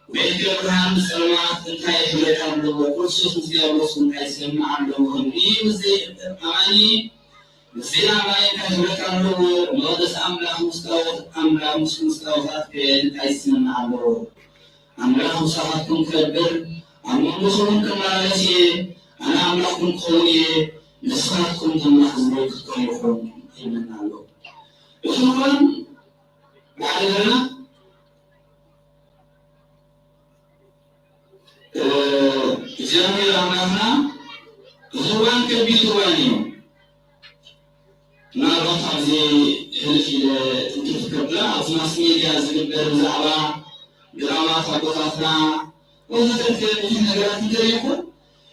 بيجرهم سلامات انتهي حلقان له كل شيء مزياوس انتهي سمع عنه مين زي أماني زي أماني حلقان له مودس أملاح مستوى انتهي سمع عنه أملاح مستوى كبر أملاحكم كما نسي أنا أملاحكم قوي لساتكم تمحزنون كيفهم إيمان له إخوان بعدنا جامل أمامنا زوان كبير زواني نعرف هذه الفيلة كيف قبلها أصلا سمية زبدة زعبة درامات حقوقاتنا وذكرت في نجارات دريكم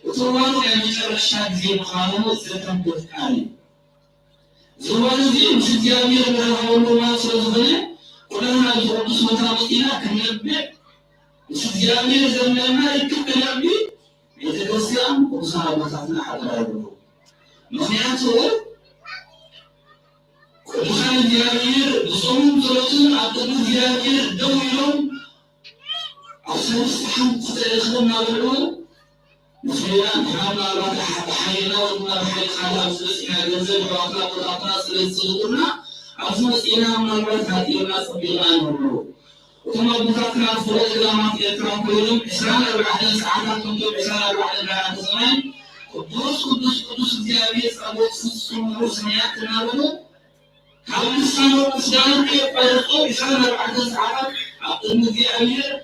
زوان يعني ترشاد زي مخانو زرتم بفكاري زوان زي مش جامل من هؤلاء ما صرفنا كلنا نفوز متامتنا كنبه سيامير زماننا يكتب نبي يتكسيان وصار مسافنا حتى يبلغ مخياته وصار زيامير بصوم ثلاثين عبدالله زيامير دويلهم أصلا استحمت يخدمنا بالعلوم مخيان حامنا الله حينا وما حي خالها بسلسنا جنزل وعطاق وعطاق سلسلنا أصلا سينا من الله هاتي الناس بيغان والله ثم بذكر فروض الجامعة الإكرام كلهم إسرائيل بعد ساعات كنتم إسرائيل بعد زمان قدوس زيابيس أبو سمو سميات نارو حاول السنة والسنة كيف فرقوا إسرائيل بعد ساعات عبد المزيابير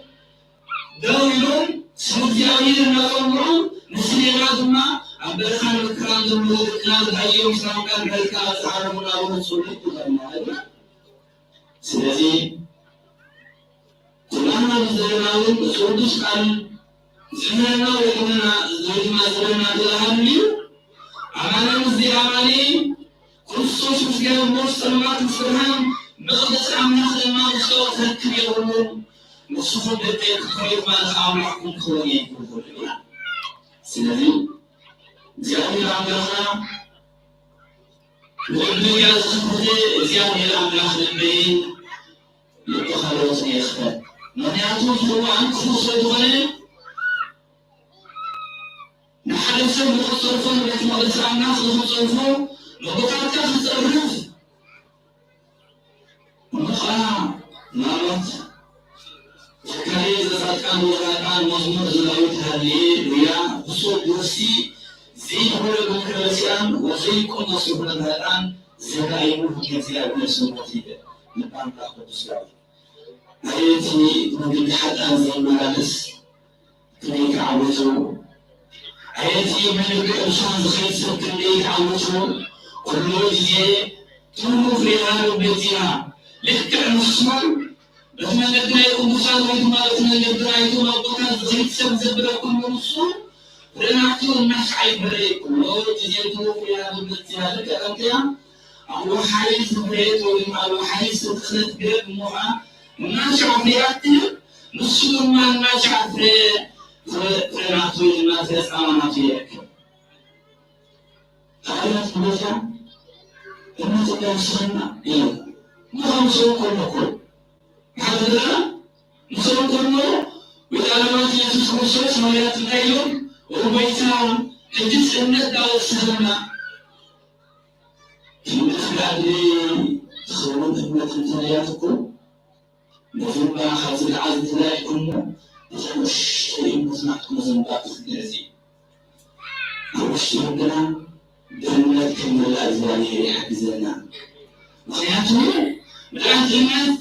داويلون سمو زيابير نارو نسلي لازمنا عبد الخان الإكرام دمو الإكرام هايوم سلام كان بهالكاس عالم نارو سولي كلنا سلازي كلنا بزرناهم سودس قال زمنا وكنا زوجنا زرنا دلهمي أمانا مزياماني كل صوت مزيام مرسلمات مسلمان نقدس عم نخدم ما وصوت هالكبيرون نصفوا بالبيت خير ما نخام لحكم خويين سلازي زيامي العملاخنا وابنو يا زخبتي زيامي العملاخنا بين يتخلص يخفى ምክንያቱም ሰዋን ክፉ ስለሆነ ንሓደ ሰብ ንክፀርፎ ቤት መቅደስ ኣምላኽ ንክፀርፎ ንቦታታ ክፀርፍ ንኸዓ ማለት ዘካርያ ዘጻድቃን ወጻድቃን መዝሙር ዘዳዊት ሃልየ ሉያ ብሶት ወሲ ዘይኮነ በክርስቲያን ወዘይኮነ ስሁነ በጣም ዘጋይሙ እግዚአብሔር ስሞት ይደ ንባንታ ቅዱስ ዳዊት أيتي من حتى زي مالس كنيك عوزو أيتي من الإنسان خيس كنيك عوزو كل جزء تمو في هذا بيتنا لك المسلم لما قدنا يكون مسلم وما قدنا قدنا يكون أبونا زيد سبز بركون مسلم رنعتو الناس عيب بريكم لو جزء تمو في هذا بيتنا لك أنت أبو حارس بريك ولا أبو حارس تخلت بريك موعى ما شعبياتي نسلم ما شعبي فرناتو الناس يسألنا فيك تعرف ماذا؟ الناس يسألنا إيه ما هم سووا كل هذا مسلم كله وتعلمات يسوع مسوس مليات اليوم وبيتهم الجزء من الدعوة السلمة في مثل تخلون ابنة الجنياتكم وفيما خاطر العزم لا يكون مش مسمعكم زنباق الجازي وش عندنا جنات كم الأزواج حجزنا مخياتهم ملعت الناس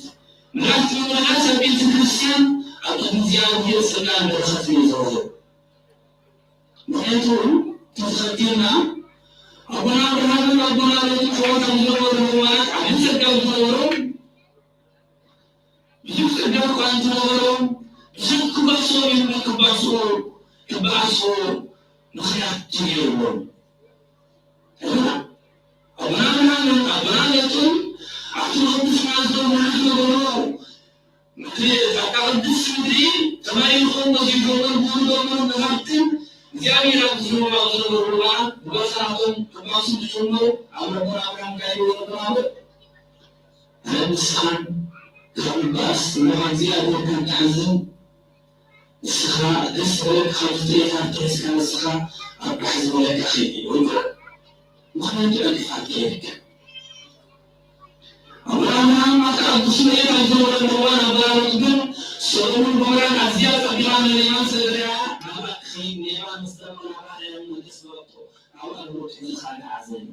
بنت كريستيان أبغى زيارة في السلام بالختم يزوجوا مخياتهم تخدمنا أبونا أبراهيم أبونا لطيف وطن يوم الرواد عم يسجل الثورون بجوز أجاك عن ثورون بجوز كباسور يمكن كباسور مخيات تيرون أبونا يتم أعطوا خمس معزون ونحن وراه مثل أقعد السودي كما يخون وزيدون البولدون ونغطين እግዚአብሔር አብዝሮ አብዝሮ በሰዓቱም ከማሱም ጀምሮ አብርሃም ጋር ይወጣው አንሳን ከምባስ ለማግዚአብሔር ጋር ታዝም ስኻ ደስበል ካብዝሬታ ተስካ ስኻ አባዝ ወለካ ኸይ ወይ ምክንያቱ አልፋት ከይክ አብርሃም አቃብስ ነው አዝሮ ለዋና ባሩት ግን ሰውን ቦራን አዚያ ተቢራን ለማን ሰለያ አባኺን የማን መስተመራ ባለም ወደስበቶ አውአሮት ይልኻና አዘኝ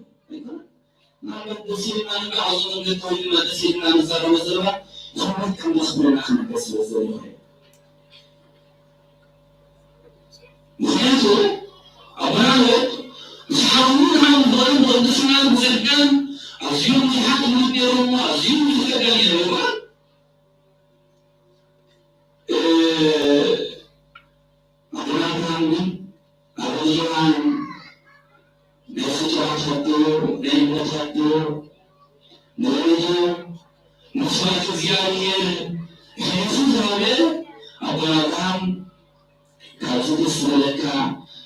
ማለት ደሲና ንቃውዞ ለተውኝ ደሲና መዘራ መዘራ ሰማት ከመስበና ከመስ ወዘይ ምክንያቱ አብርሃም صحابون عن ضرب ودسنا بزرقان أزيون تحت مديرهم أزيون تتقاليهم أبرهام أبرهام نفتح الدور نيمة الدور نريد نصرة زيارية حيث ذلك أبرهام كافة السلكة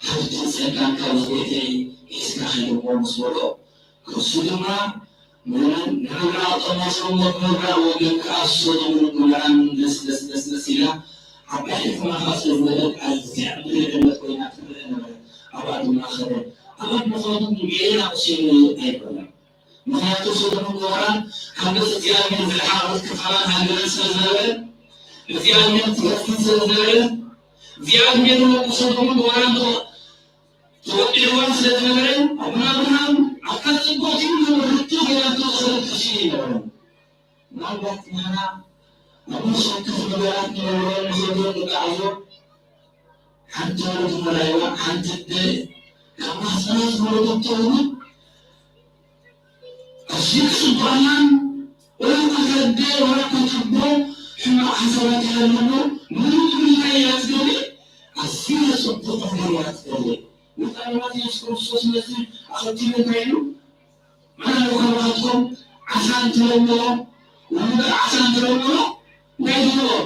حتى السلكة كافة إسكاخي ومصورو كسودما من نرجع طماسو مكمرة وجنك أصوات من كلام لس إلى عبالك ما خاصة ولد الزعم اللي تقولنا أبعد ما خير أبعد ما خاطر نجينا أشياء أيضا ما يتصل من القرآن كم زيادة من الحارة كفارة هذا السلسلة زيادة من تكفين سلسلة زيادة من التصل من القرآن توقعوا سلسلة أبراهام أكثر قوتين من الرتوب إلى توصل التشييع ما بعد أنا أبو شكر مبارك من الوالد مخدوم التعذب حتى لو ملايوا حتى كما حصلت مرض التوبة الشيخ سبحان ولا كتب ولا كتب حما حصلت لنا مرض من الحياة دولي السيرة سبحان الحياة دولي وكلمات يذكر الصوص التي أخذتين كيلو ما لو خبرتكم عشان تلوموا ومدى عشان تلوموا ويدلوا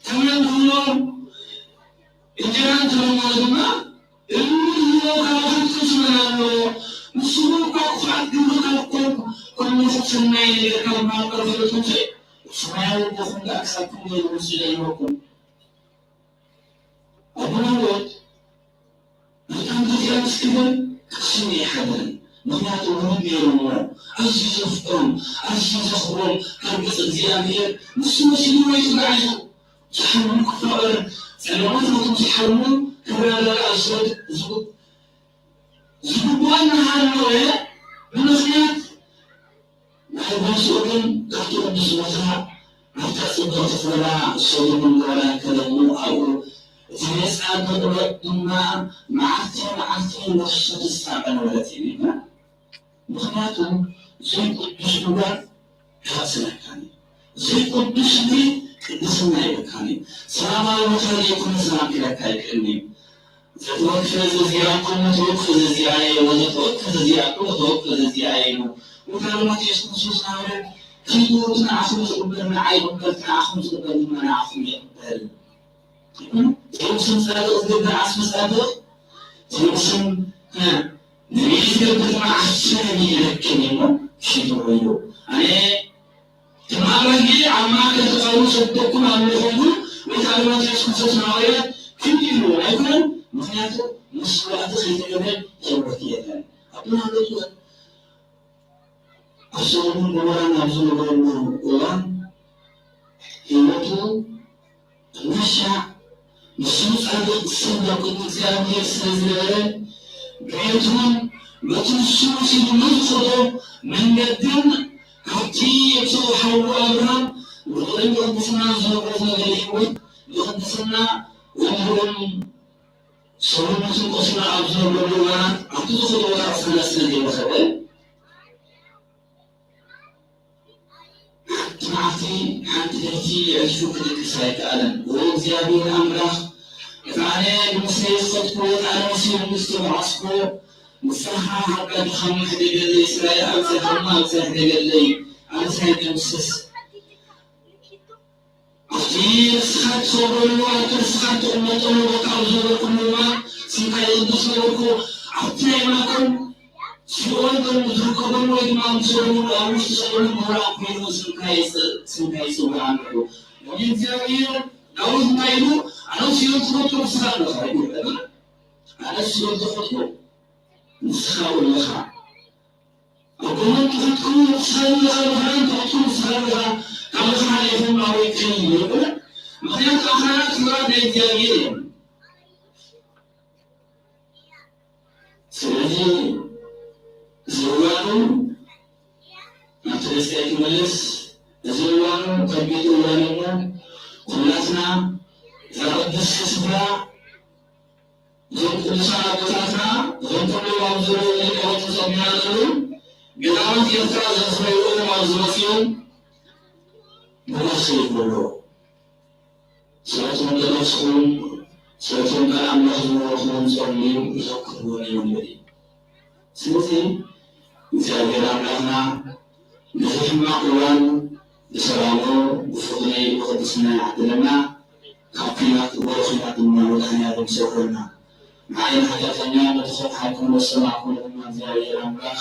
تمام تلوموا الجيران تلوموا لدماء اللي هو خبرتكم سمعنا مسؤول قاقف عدلوا لكم كل نفس النايل اللي كانوا معه قرفلتهم شيء سمعوا لكم لأكثركم للمسجدين وكم أبونا أنت تسكبر كسمي حدا مخنات وهم يرمون أجل يفقون أجل يخبرون كان قصد زيادية نسوا شنو يتبعجوا تحرمون كفار سنوات وكم تحرمون كبير لا أجل زبوانا هالنوية من أخيات نحن سؤالين كاتوا بسمتها حتى صدق فلا صدق ولا كلموا أو تنسأل تدركنا معتين نفسه السابع والتينينا مخناتهم زي قدس نوار كاسنا كاني زي قدس دي قدسنا يبكاني سلام الله وخير يكون سلام كلا كايك إني توقف زياركم وتوقف زياري وتوقف زياركم وتوقف زيارينو وكانوا ما تيسكن سوسنا ولد كيدورنا عفوز قبلنا عيب وكلتنا عفوز قبلنا عفوز يقبل تلوسن سادة أصدقنا عصم سادة تلوسن نريد بطمع عشاني لكنيمو شدويو أنا تمامي عماك تقالوا صدقكم عن الفضل ويتعلمات يسكن سسناوية كنينو أيضا مخياتو مسوات خيطة يوردية أبنا هذا أصولون بمرانا أبزول بمرانا أولان هيوتو نشا نصوص عدد الصدق والمزامير السلسلة بيتهم بتنصوص المنصر من قدم حتى يبصوا حول أبرهام وغير يقدسنا زوجنا غيرهم يقدسنا وهم صورنا قصنا أبزور باللغات أعطوا ولا أصلا سنة وخبر معتي حتى تأتي أشوف الكسائك ألم وزيادين أمرخ فعليه المسيح صدقه على مسيح المسلم عصبه مصحة حتى تخمس دقل إسرائيل أمسح الله أمسح دقل لي أمسح المسيس أخير سخط صبر الله أكثر سخط أمته وقعوا زور كلها سنكاي يدوسوا عطنا معكم شلون بنذكركم وما نسوون أو نسوون مرة كيلو سنكاي سوى عنه ومن زاوية نعوذ ما يلو أنا سيرت خطوة سهلة خير أنا سيرت خطوة مسخاول لخا أقول تخطوة سهلة هاي تخطوة سهلة كما سمعتم أو يكلمون مخيط أخرات ما بيتجاهلين سيدي زوانو نترسل ملس زوانو تبيت وانو كلاتنا زرقدس سبلا زوم كلسنا بتاعتنا زوم كل موضوع اللي كنت سمعنا بناء يتراجع زوجون موضوعين بنصيب له سأتون درسهم سأتون كلام الله صليم يذكرون يوم الدين سيدي زاهر أمرنا نزحم قوان بسلامه بفضله وقدسنا عدلنا خفينا ورخنا دمنا ولحنا بمسوكرنا معين حاجاتنا نتفتحكم والسماعكم لما زاهر أمرنا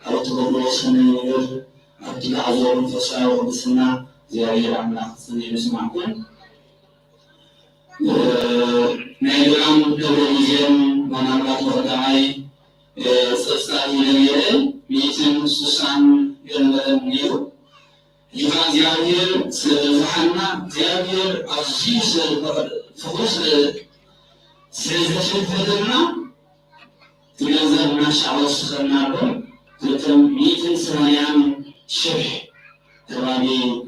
أرتبط بسنة أرتبط عزور فساء وقدسنا زاهر أمرنا سنة بسمعكم نعلم دوليين ونعلم وردعي سستاني لميري ميتم سوسان يرمدن نيرو يفان زيادير سفحنا زيادير عزيز فخص سيزدشن فدرنا تلازم ناشع وسخنا له تلتم ميتم سمايان شبح ترابي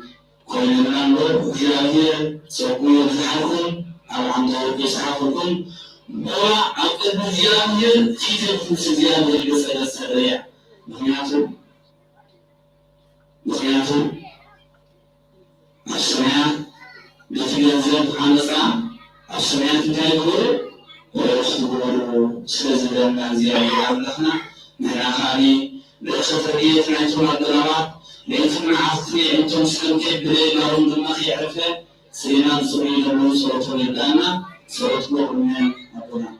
كلنا له زيادير سوقوا يفتحكم أو عنده يسحقكم هو عقد زيادة في زيادة المسألة السرية مخياته السماء بتجازف عن الساعة السماء تتاكل ويخبر سلسلة من زيادة عملنا من آخرين لأسفرية نعتم الدرامات لأنتم عاطفين أنتم سلمتين بليل لهم دماغ يعرفه سينا نصري له صوت للدانا صوت مؤمن أبونا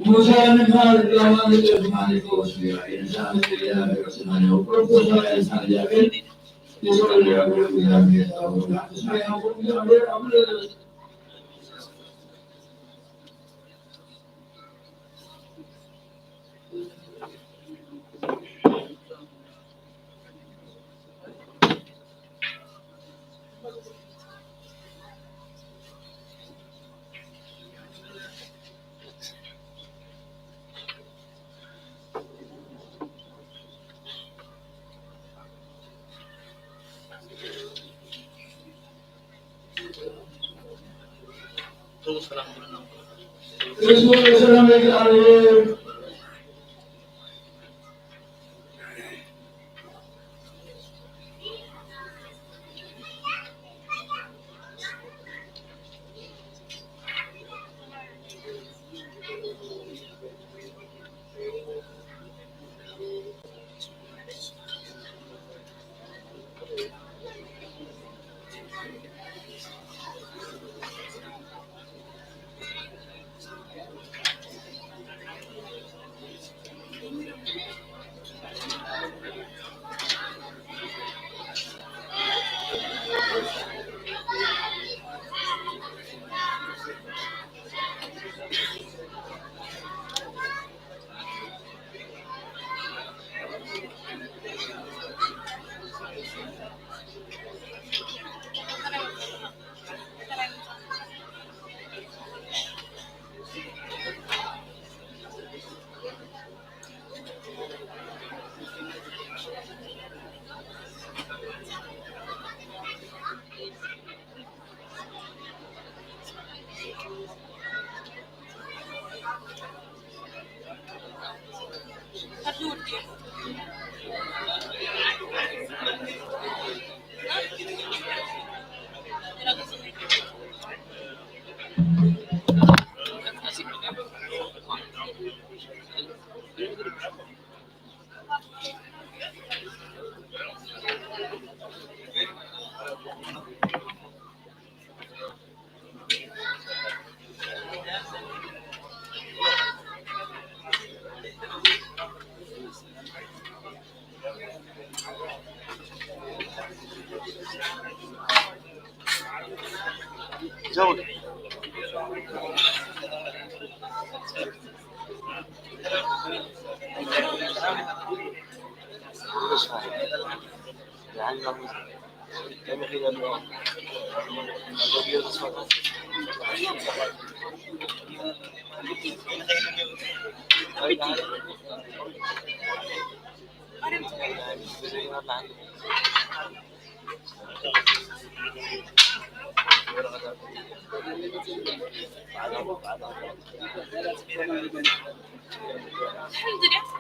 موسى من هذا الجوال الإسماعيلي فوسفي إنسان الإله والسماء وقرطوس إنسان جابر يقول لي أقول لك يا أبي أقول لك اسمعي أقول لك أقول لك السلام عليكم. الحمد لله